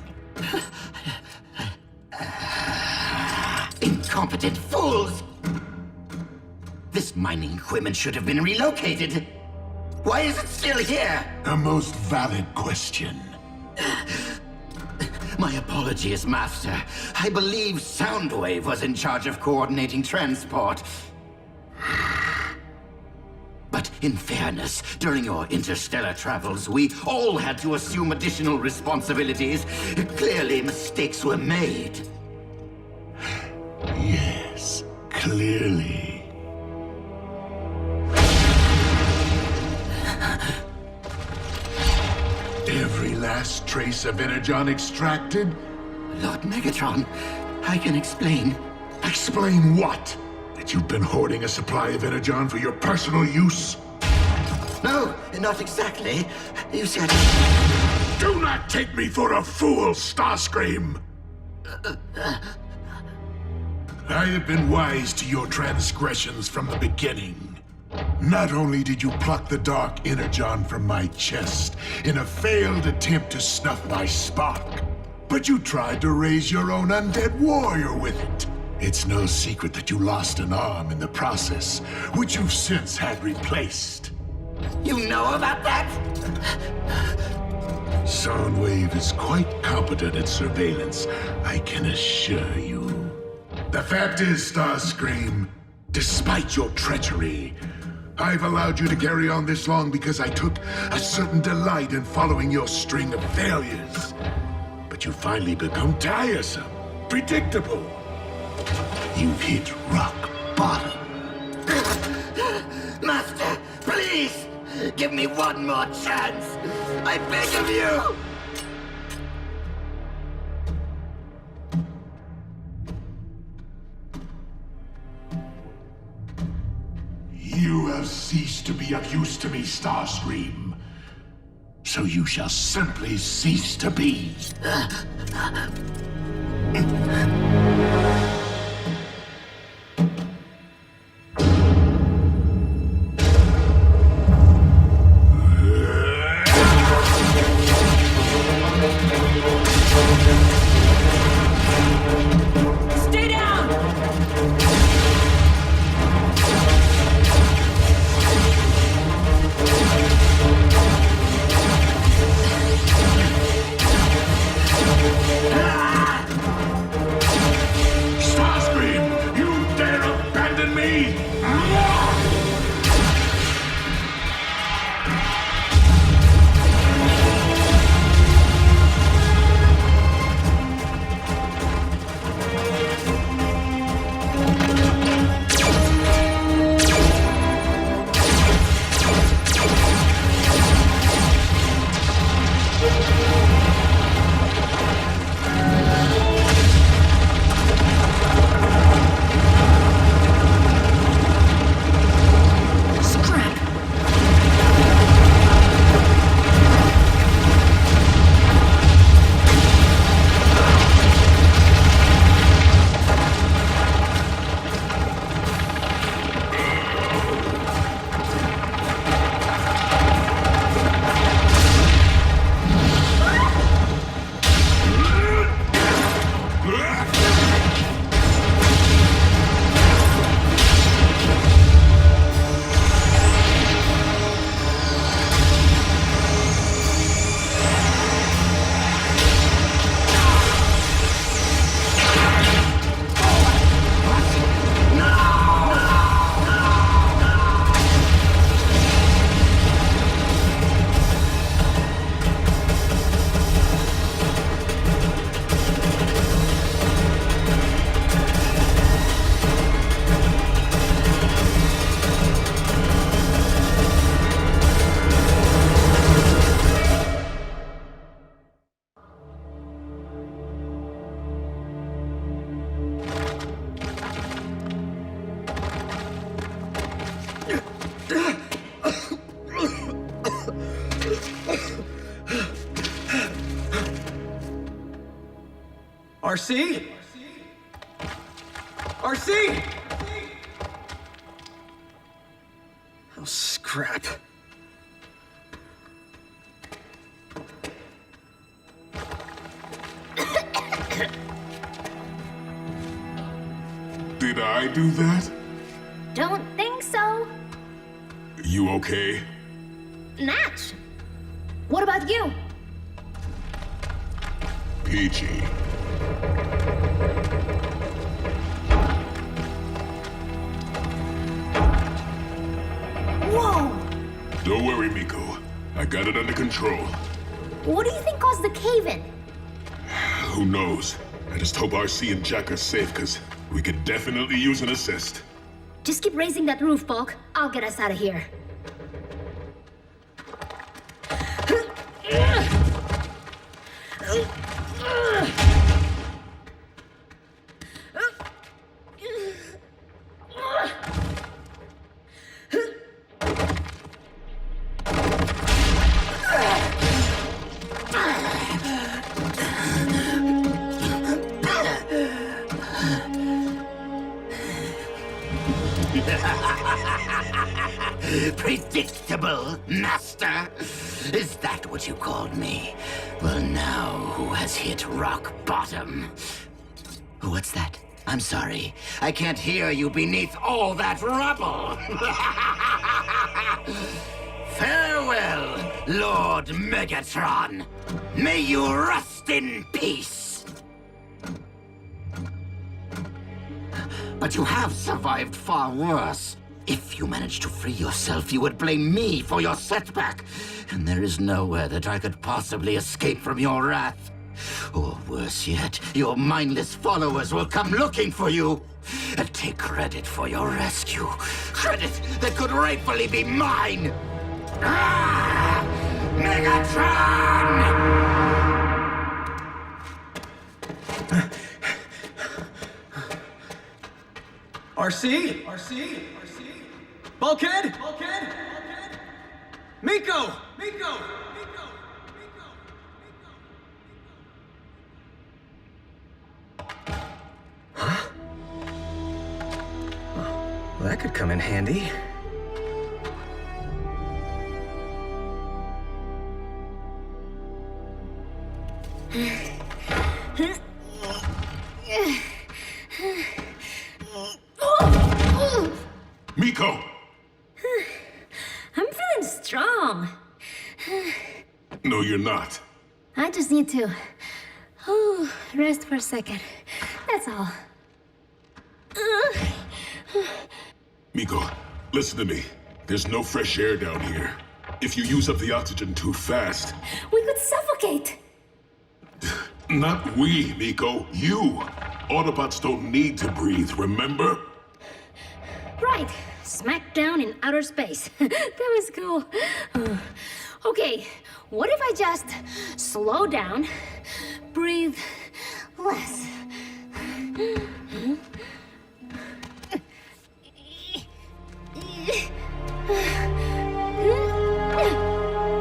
Incompetent fools! This mining equipment should have been relocated. Why is it still here? A most valid question. My apologies, Master. I believe Soundwave was in charge of coordinating transport. But in fairness, during your interstellar travels, we all had to assume additional responsibilities. Clearly, mistakes were made. Yes, clearly. Every last trace of energon extracted? Lord Megatron, I can explain. Explain what? That you've been hoarding a supply of energon for your personal use? No, not exactly. You said... Do not take me for a fool, Starscream! I have been wise to your transgressions from the beginning. Not only did you pluck the dark energon from my chest in a failed attempt to snuff my spark, but you tried to raise your own undead warrior with it. It's no secret that you lost an arm in the process, which you've since had replaced. You know about that? Soundwave is quite competent at surveillance, I can assure you. The fact is, Starscream, despite your treachery, I've allowed you to carry on this long because I took a certain delight in following your string of failures. But you finally become tiresome, predictable. You've hit rock bottom. Master, please! Give me one more chance! I beg of you! You have ceased to be of use to me, Starscream. So you shall simply cease to be. Stay down! RC? RC! Oh, scrap. Did I do that? Don't think so. You okay? Natch. What about you? Peachy. Whoa! Don't worry, Miko. I got it under control. What do you think caused the cave-in? Who knows? I just hope RC and Jack are safe, because we could definitely use an assist. Just keep raising that roof, Bulk. I'll get us out of here. Predictable, Master? Is that what you called me? Well, now who has hit rock bottom? What's that? I'm sorry. I can't hear you beneath all that rubble. Farewell, Lord Megatron. May you rest in peace. But you have survived far worse. If you managed to free yourself, you would blame me for your setback. And there is nowhere that I could possibly escape from your wrath. Or worse yet, your mindless followers will come looking for you and take credit for your rescue. Credit that could rightfully be mine. Ah! Megatron! RC? Bulkhead? Miko! Huh? Well, that could come in handy. Miko! I'm feeling strong. No, you're not. I just need to rest for a second. That's all. Miko, listen to me. There's no fresh air down here. If you use up the oxygen too fast... We could suffocate! Not we, Miko. You! Autobots don't need to breathe, remember? Right. Smack down in outer space. That was cool. Okay, what if I just slow down, breathe less?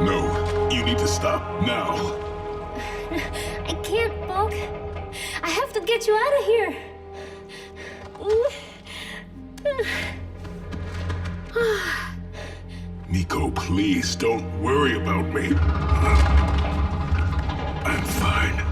No, you need to stop now. I can't, Bulk. I have to get you out of here. Miko, please, don't worry about me. I'm fine.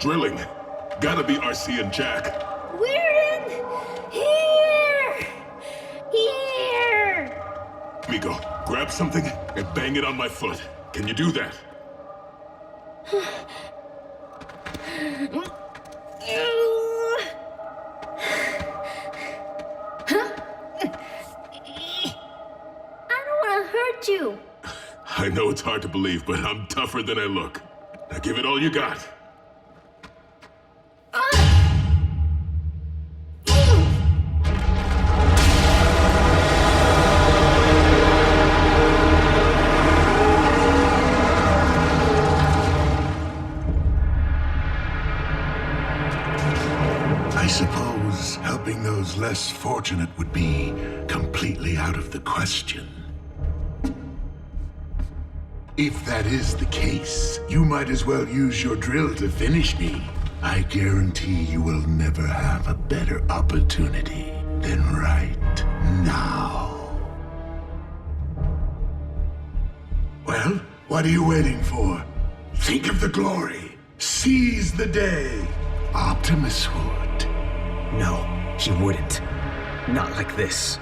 Drilling. Gotta be RC and Jack. We're in here! Here! Miko, grab something and bang it on my foot. Can you do that? I don't want to hurt you. I know it's hard to believe, but I'm tougher than I look. Now Give it all you got. I suppose helping those less fortunate would be completely out of the question. If that is the case, you might as well use your drill to finish me. I guarantee you will never have a better opportunity than right now. Well, what are you waiting for? Think of the glory. Seize the day. Optimus would. No, he wouldn't. Not like this.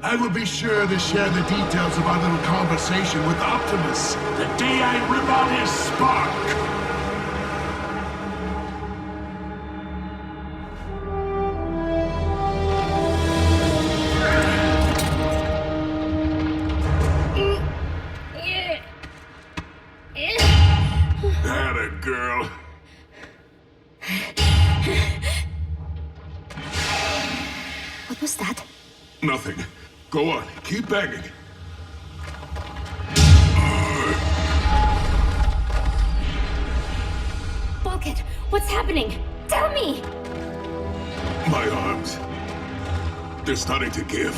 I will be sure to share the details of our little conversation with Optimus the day I rip out his spark. Atta girl. What was that? Nothing. Go on, keep banging. Bulkhead, what's happening? Tell me! My arms. They're starting to give.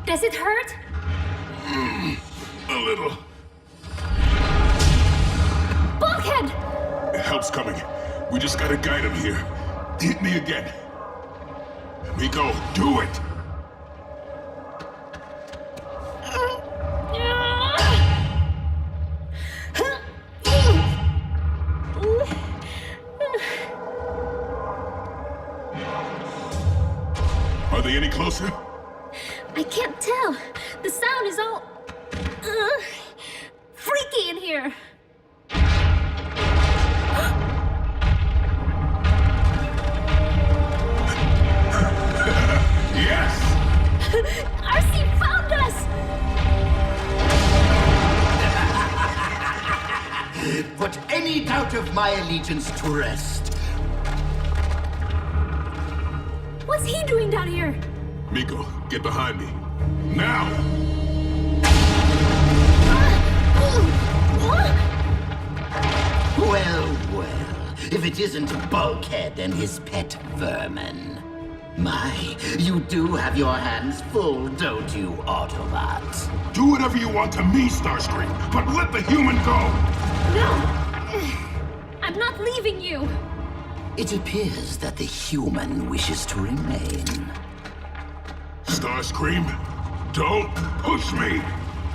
Does it hurt? A little. Bulkhead! Help's coming. We just gotta guide him here. Hit me again. Miko, do it! Are they any closer? I can't tell. The sound is all... freaky in here. Yes! RC found us! Put any doubt of my allegiance to rest. What's he doing down here? Miko, get behind me. Now! Well, well, if it isn't Bulkhead and his pet vermin. My, you do have your hands full, don't you, Autobots? Do whatever you want to me, Starscream, but let the human go! No! I'm not leaving you! It appears that the human wishes to remain. Starscream, don't push me!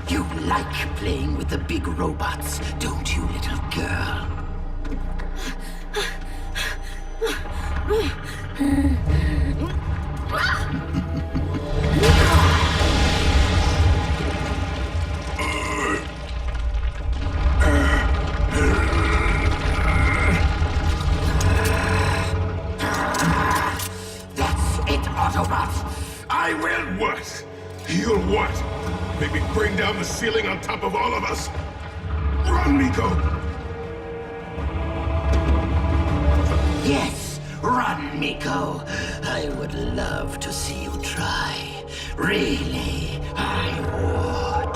You like playing with the big robots, don't you, little girl? That's it, Autobots. I will what? You'll what? Make me bring down the ceiling on top of all of us? Run, Miko! Yes, run, Miko. I would love to see you try. Really, I would.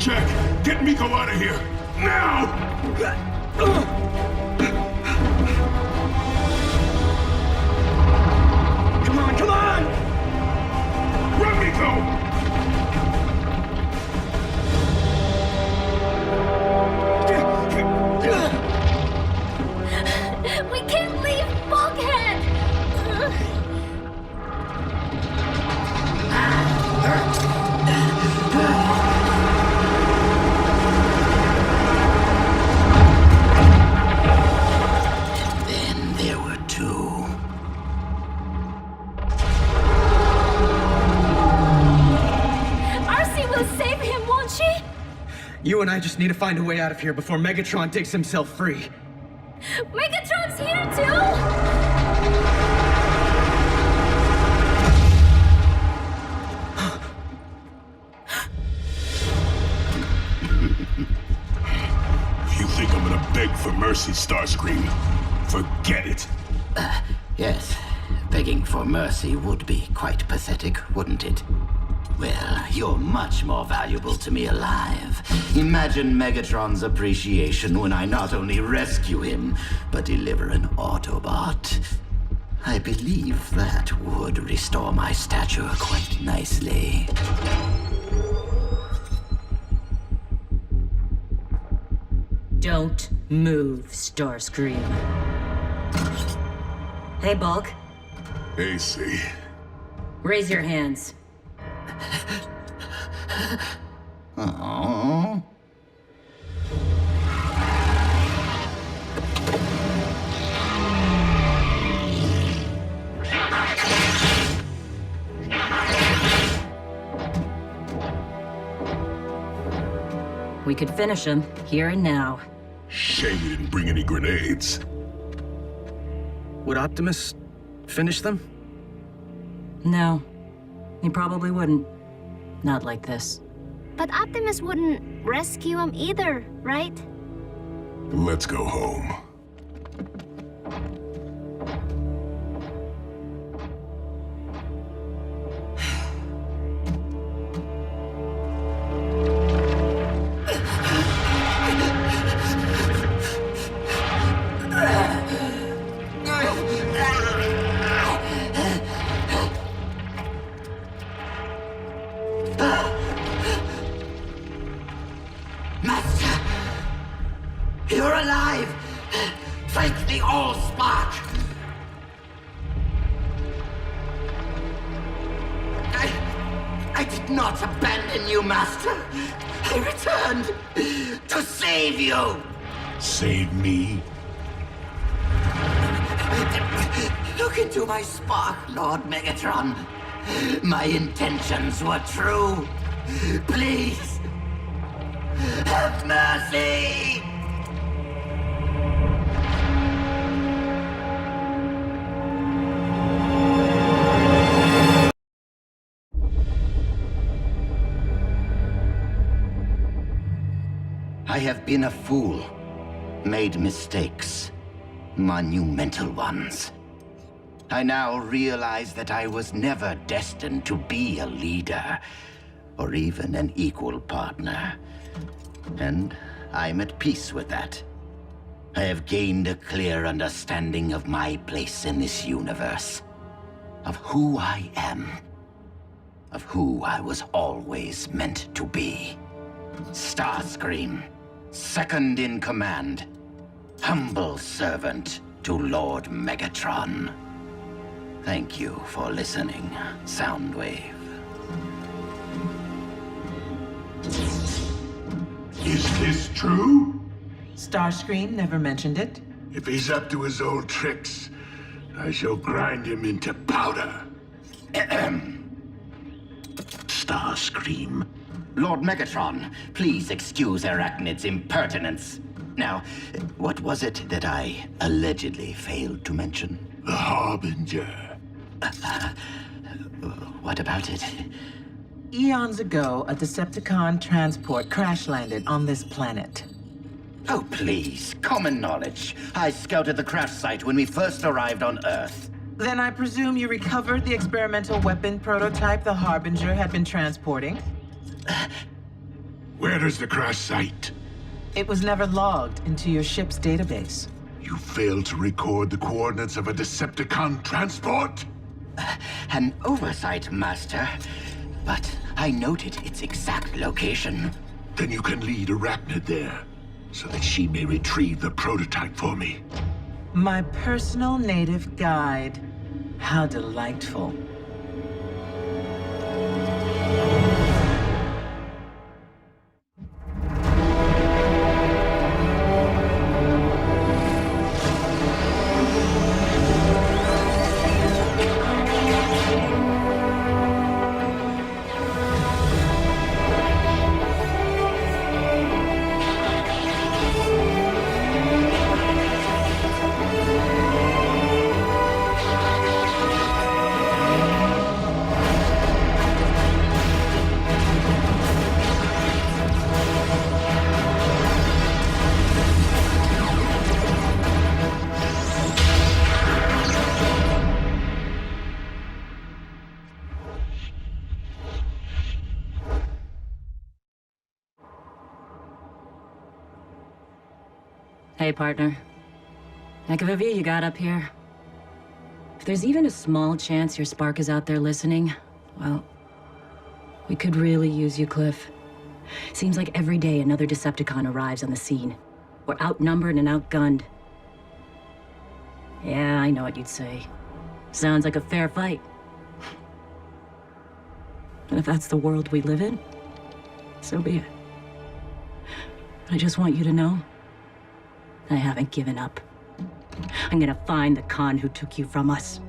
Jack, get Miko out of here! Now! Come on, come on! Run, Miko! We can't leave Bulkhead! Then there were two. You and I just need to find a way out of here before Megatron takes himself free. Megatron's here too? If you think I'm gonna beg for mercy, Starscream, forget it. Yes, begging for mercy would be quite pathetic, wouldn't it? Well, you're much more valuable to me alive. Imagine Megatron's appreciation when I not only rescue him, but deliver an Autobot. I believe that would restore my stature quite nicely. Don't move, Starscream. Hey, Bulk. AC. Raise your hands. Aww. We could finish him here and now. Shame you didn't bring any grenades. Would Optimus finish them? No, he probably wouldn't. Not like this. But Optimus wouldn't rescue him either, right? Let's go home. Master! You're alive! Thank the Allspark! I did not abandon you, Master. I returned to save you! Save me? Look into my spark, Lord Megatron. My intentions were true. Please, have mercy! I have been a fool, made mistakes, monumental ones. I now realize that I was never destined to be a leader, or even an equal partner. And I'm at peace with that. I have gained a clear understanding of my place in this universe, of who I am, of who I was always meant to be. Starscream, second in command, humble servant to Lord Megatron. Thank you for listening, Soundwave. Is this true? Starscream never mentioned it. If he's up to his old tricks, I shall grind him into powder. Starscream. Lord Megatron, please excuse Arachnid's impertinence. Now, what was it that I allegedly failed to mention? The Harbinger. What about it? Eons ago, a Decepticon transport crash-landed on this planet. Oh, please. Common knowledge. I scouted the crash site when we first arrived on Earth. Then I presume you recovered the experimental weapon prototype the Harbinger had been transporting? Where is the crash site? It was never logged into your ship's database. You failed to record the coordinates of a Decepticon transport? An oversight, Master. But I noted its exact location. Then you can lead Arachnid there, so that she may retrieve the prototype for me. My personal native guide. How delightful. Hey, partner. Heck of a view you got up here. If there's even a small chance your spark is out there listening, well, we could really use you, Cliff. Seems like every day another Decepticon arrives on the scene. We're outnumbered and outgunned. Yeah, I know what you'd say. Sounds like a fair fight. And if that's the world we live in, so be it. I just want you to know, I haven't given up. I'm gonna find the Khan who took you from us.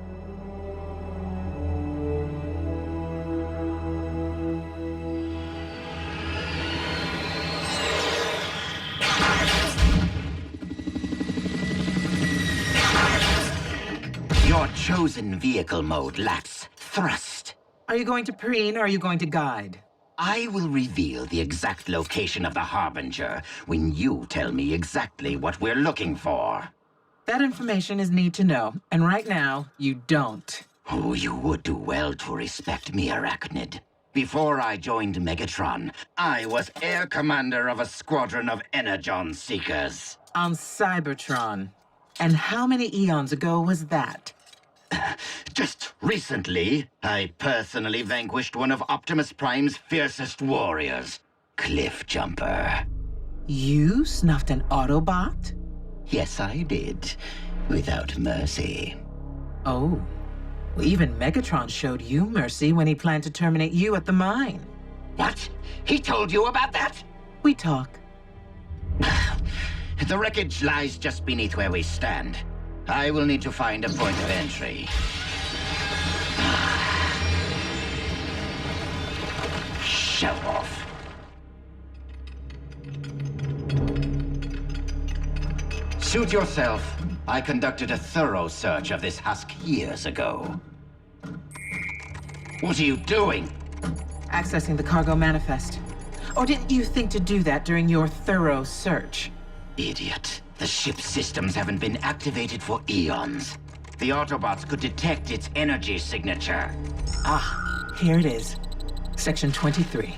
Your chosen vehicle mode lacks thrust. Are you going to preen or are you going to guide? I will reveal the exact location of the Harbinger when you tell me exactly what we're looking for. That information is need to know, and right now, you don't. Oh, you would do well to respect me, Arachnid. Before I joined Megatron, I was air commander of a squadron of Energon Seekers. On Cybertron. And how many eons ago was that? Just recently, I personally vanquished one of Optimus Prime's fiercest warriors, Cliffjumper. You snuffed an Autobot? Yes, I did. Without mercy. Oh. Well, even Megatron showed you mercy when he planned to terminate you at the mine. What? He told you about that? We talk. The wreckage lies just beneath where we stand. I will need to find a point of entry. Show off. Suit yourself. I conducted a thorough search of this husk years ago. What are you doing? Accessing the cargo manifest. Or didn't you think to do that during your thorough search? Idiot. The ship's systems haven't been activated for eons. The Autobots could detect its energy signature. Ah, here it is. Section 23.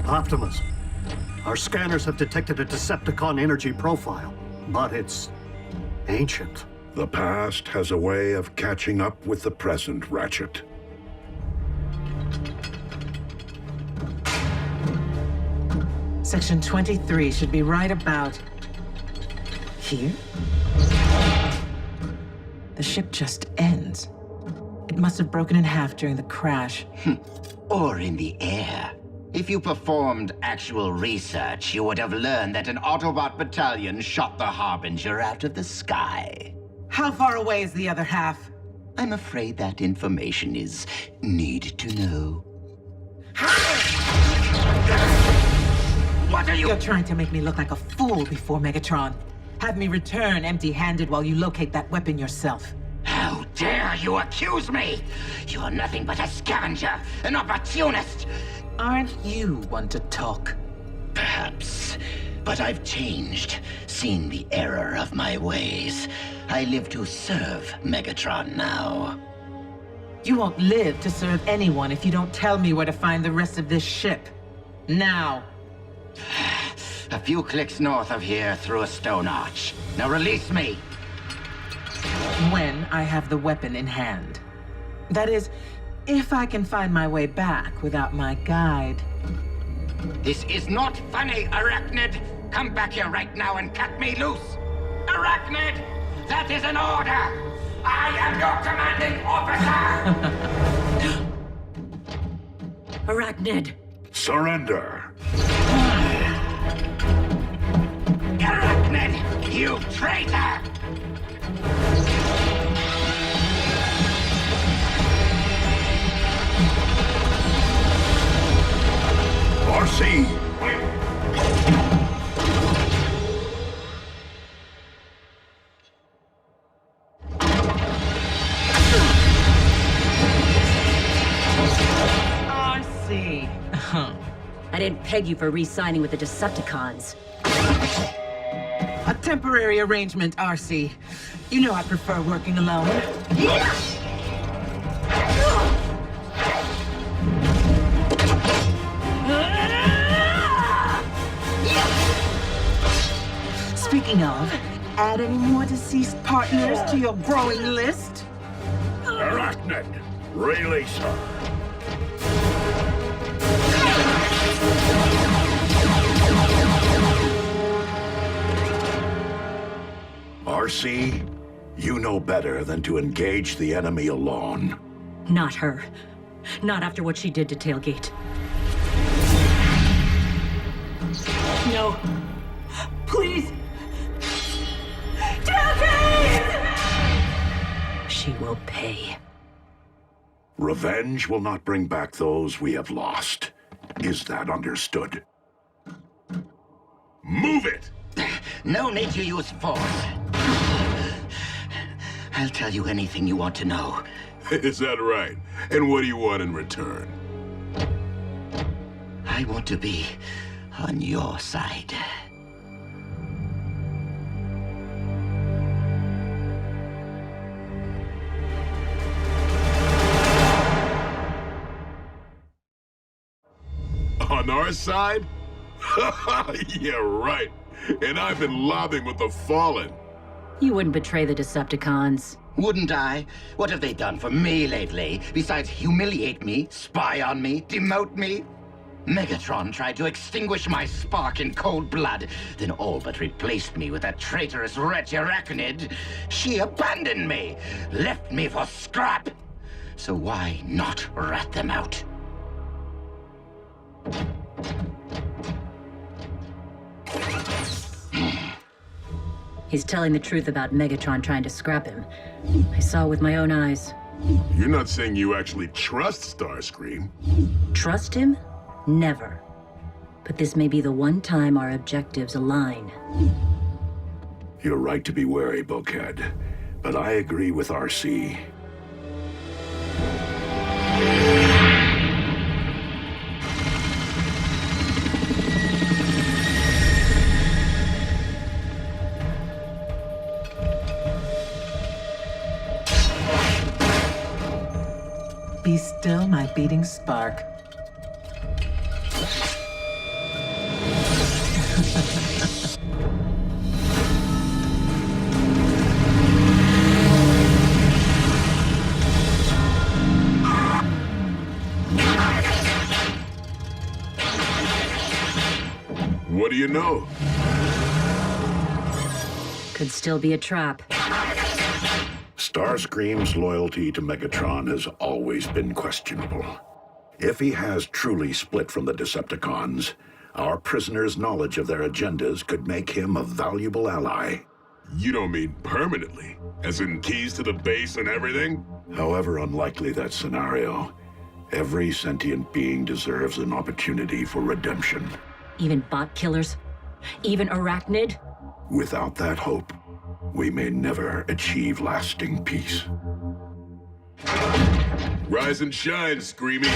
Optimus, our scanners have detected a Decepticon energy profile, but it's ancient. The past has a way of catching up with the present, Ratchet. Section 23 should be right about here. The ship just ends. It must have broken in half during the crash. Or in the air. If you performed actual research, you would have learned that an Autobot battalion shot the Harbinger out of the sky. How far away is the other half? I'm afraid that information is need to know. What are you— You're trying to make me look like a fool before Megatron. Have me return empty-handed while you locate that weapon yourself. How dare you accuse me? You're nothing but a scavenger, an opportunist. Aren't you one to talk? Perhaps, but I've changed, seen the error of my ways. I live to serve Megatron now. You won't live to serve anyone if you don't tell me where to find the rest of this ship. Now. A few clicks north of here through a stone arch. Now release me. When I have the weapon in hand. That is, if I can find my way back without my guide. This is not funny, Arachnid. Come back here right now and cut me loose. Arachnid, that is an order. I am your commanding officer. Arachnid. Surrender. Arachnid, you traitor! RC! RC. I didn't peg you for re-signing with the Decepticons. A temporary arrangement, RC. You know I prefer working alone. Speaking of, add any more deceased partners to your growing list? Arachnid, release her. RC, you know better than to engage the enemy alone. Not her. Not after what she did to Tailgate. No. Please. Tailgate! She will pay. Revenge will not bring back those we have lost. Is that understood? Move it! No need to use force. I'll tell you anything you want to know. Is that right? And what do you want in return? I want to be on your side. On our side? Yeah, right. And I've been lobbying with the Fallen. You wouldn't betray the Decepticons. Wouldn't I? What have they done for me lately, besides humiliate me, spy on me, demote me? Megatron tried to extinguish my spark in cold blood, then all but replaced me with that traitorous wretch Arachnid. She abandoned me, left me for scrap. So why not rat them out? He's telling the truth about Megatron trying to scrap him. I saw with my own eyes. You're not saying you actually trust Starscream? Trust him? Never. But this may be the one time our objectives align. You're right to be wary, Bulkhead. But I agree with RC. Be still, my beating spark. What do you know? Could still be a trap. Starscream's loyalty to Megatron has always been questionable. If he has truly split from the Decepticons, our prisoner's knowledge of their agendas could make him a valuable ally. You don't mean permanently? As in keys to the base and everything? However unlikely that scenario, every sentient being deserves an opportunity for redemption. Even bot killers? Even Arachnid? Without that hope, we may never achieve lasting peace. Rise and shine, Screamy.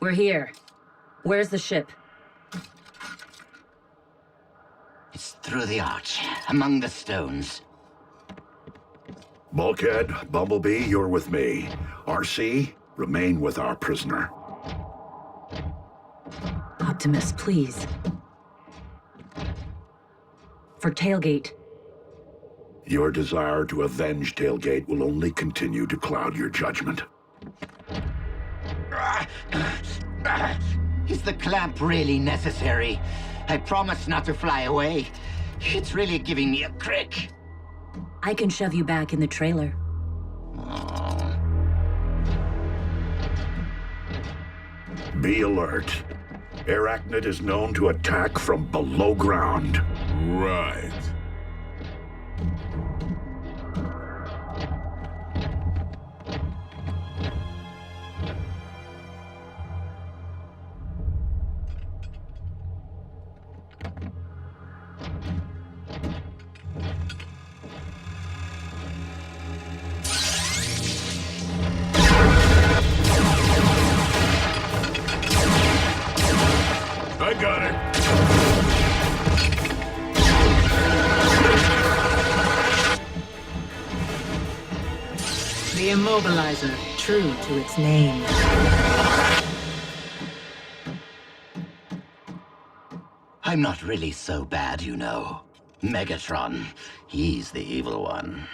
We're here. Where's the ship? It's through the arch, among the stones. Bulkhead, Bumblebee, you're with me. RC, remain with our prisoner. Optimus, please. For Tailgate. Your desire to avenge Tailgate will only continue to cloud your judgment. Is the clamp really necessary? I promise not to fly away. It's really giving me a crick. I can shove you back in the trailer. Oh. Be alert. Arachnid is known to attack from below ground. Right. I got it. The Immobilizer, true to its name. I I'm not really so bad, you know. Megatron, he's the evil one.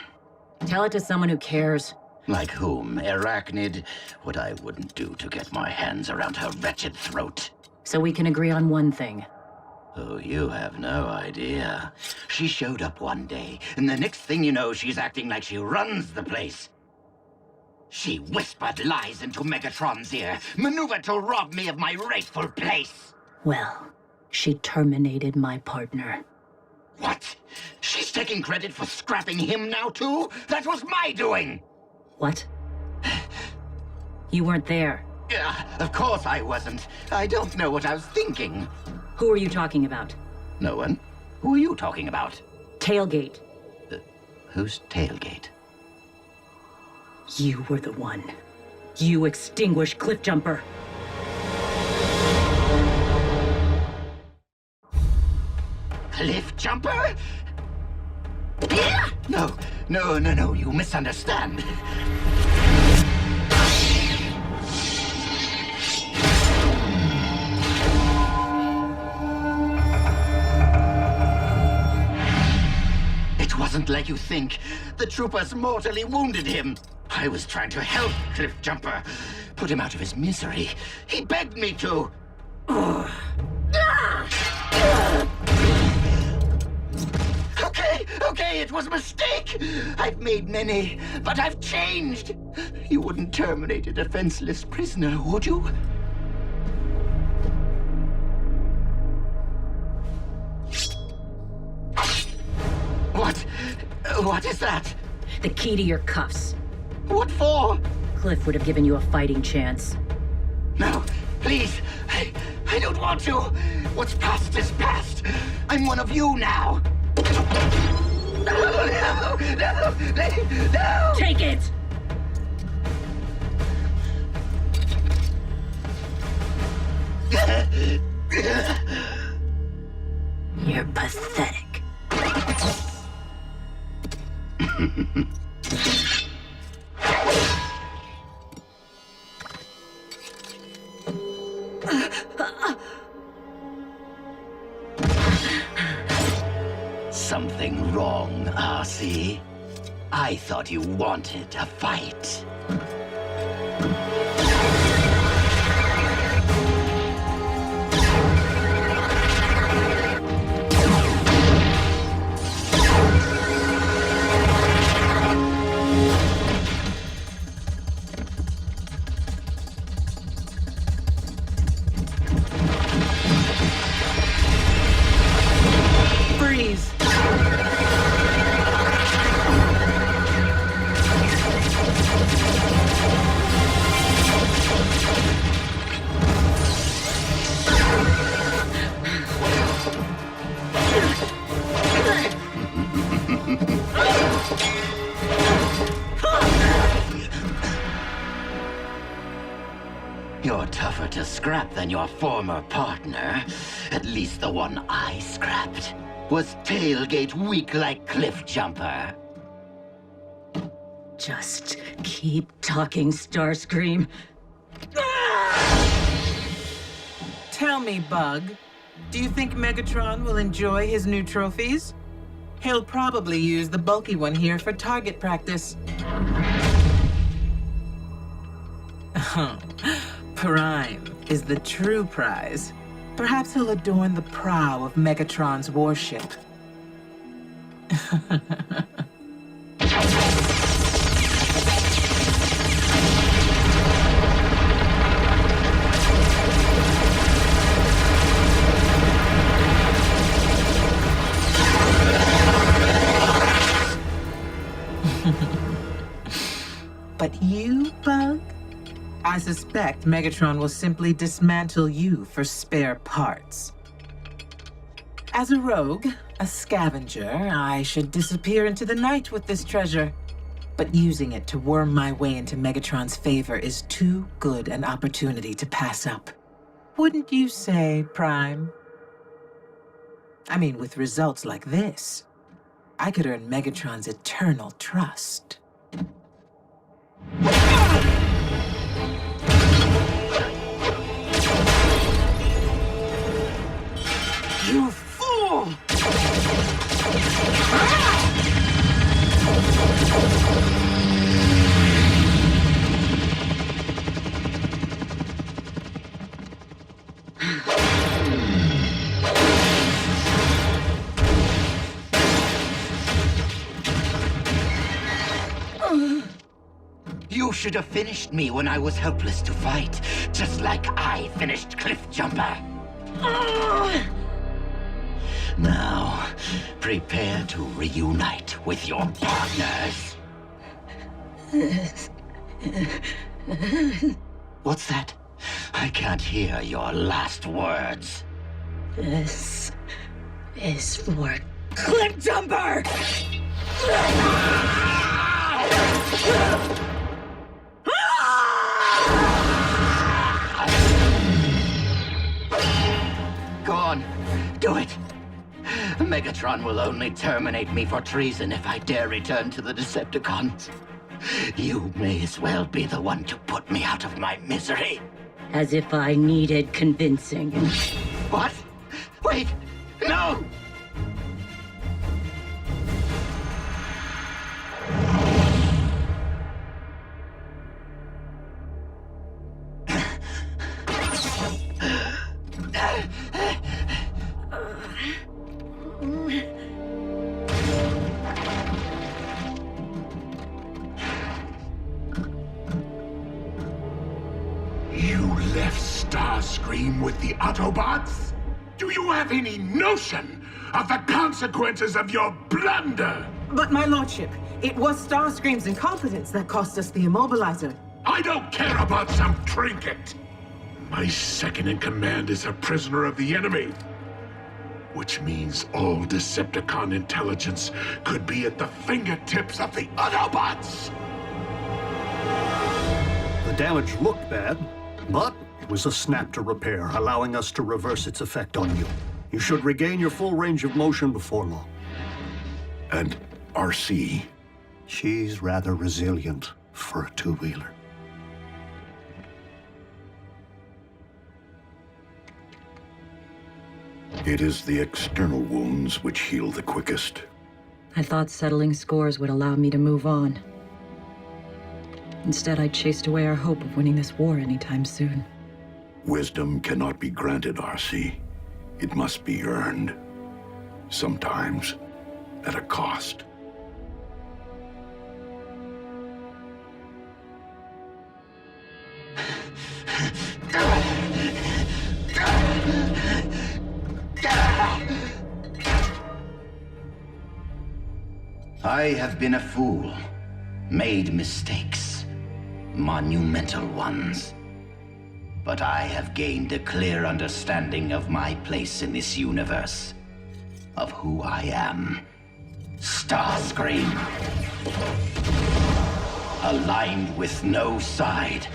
Tell it to someone who cares. Like whom? Arachnid? What I wouldn't do to get my hands around her wretched throat. So we can agree on one thing. Oh, you have no idea. She showed up one day, and the next thing you know, she's acting like she runs the place. She whispered lies into Megatron's ear, maneuvered to rob me of my rightful place. Well, she terminated my partner. What? She's taking credit for scrapping him now, too? That was my doing! What? You weren't there. Of course I wasn't. I don't know what I was thinking. Who are you talking about? No one. Who are you talking about? Tailgate. Who's Tailgate? You were the one. You extinguished Cliffjumper. Cliffjumper? No, you misunderstand. It wasn't like you think. The troopers mortally wounded him. I was trying to help Cliffjumper, put him out of his misery. He begged me to. Okay, it was a mistake. I've made many, but I've changed. You wouldn't terminate a defenseless prisoner, would you? What is that? The key to your cuffs. What for? Cliff would have given you a fighting chance. No, please. I don't want to. What's past is past. I'm one of you now. No! Take it! You're pathetic. Something wrong, RC. I thought you wanted a fight. Freeze! You're tougher to scrap than your former partner. At least the one I scrapped. Was Tailgate weak like Cliffjumper? Just keep talking, Starscream. Tell me, Bug, do you think Megatron will enjoy his new trophies? He'll probably use the bulky one here for target practice. Prime is the true prize. Perhaps he'll adorn the prow of Megatron's warship. But you, Bug? I suspect Megatron will simply dismantle you for spare parts. As a rogue, a scavenger, I should disappear into the night with this treasure. But using it to worm my way into Megatron's favor is too good an opportunity to pass up. Wouldn't you say, Prime? I mean, with results like this, I could earn Megatron's eternal trust. You You should have finished me when I was helpless to fight, just like I finished Cliffjumper. Now, prepare to reunite with your partners. What's that? I can't hear your last words. This is for Cliffjumper! Go on, do it. Megatron will only terminate me for treason if I dare return to the Decepticons. You may as well be the one to put me out of my misery. As if I needed convincing. What? Wait! No! You left Starscream with the Autobots? Do you have any notion of the consequences of your blunder? But my lordship, it was Starscream's incompetence that cost us the immobilizer. I don't care about some trinket. My second in command is a prisoner of the enemy. Which means all Decepticon intelligence could be at the fingertips of the Autobots! The damage looked bad, but it was a snap to repair, allowing us to reverse its effect on you. You should regain your full range of motion before long. And RC? She's rather resilient for a two-wheeler. It is the external wounds which heal the quickest. I thought settling scores would allow me to move on. Instead, I chased away our hope of winning this war anytime soon. Wisdom cannot be granted, RC. It must be earned. Sometimes at a cost. I have been a fool, made mistakes, monumental ones. But I have gained a clear understanding of my place in this universe, of who I am. Starscream. Aligned with no side,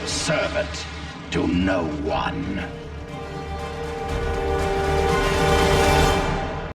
servant to no one.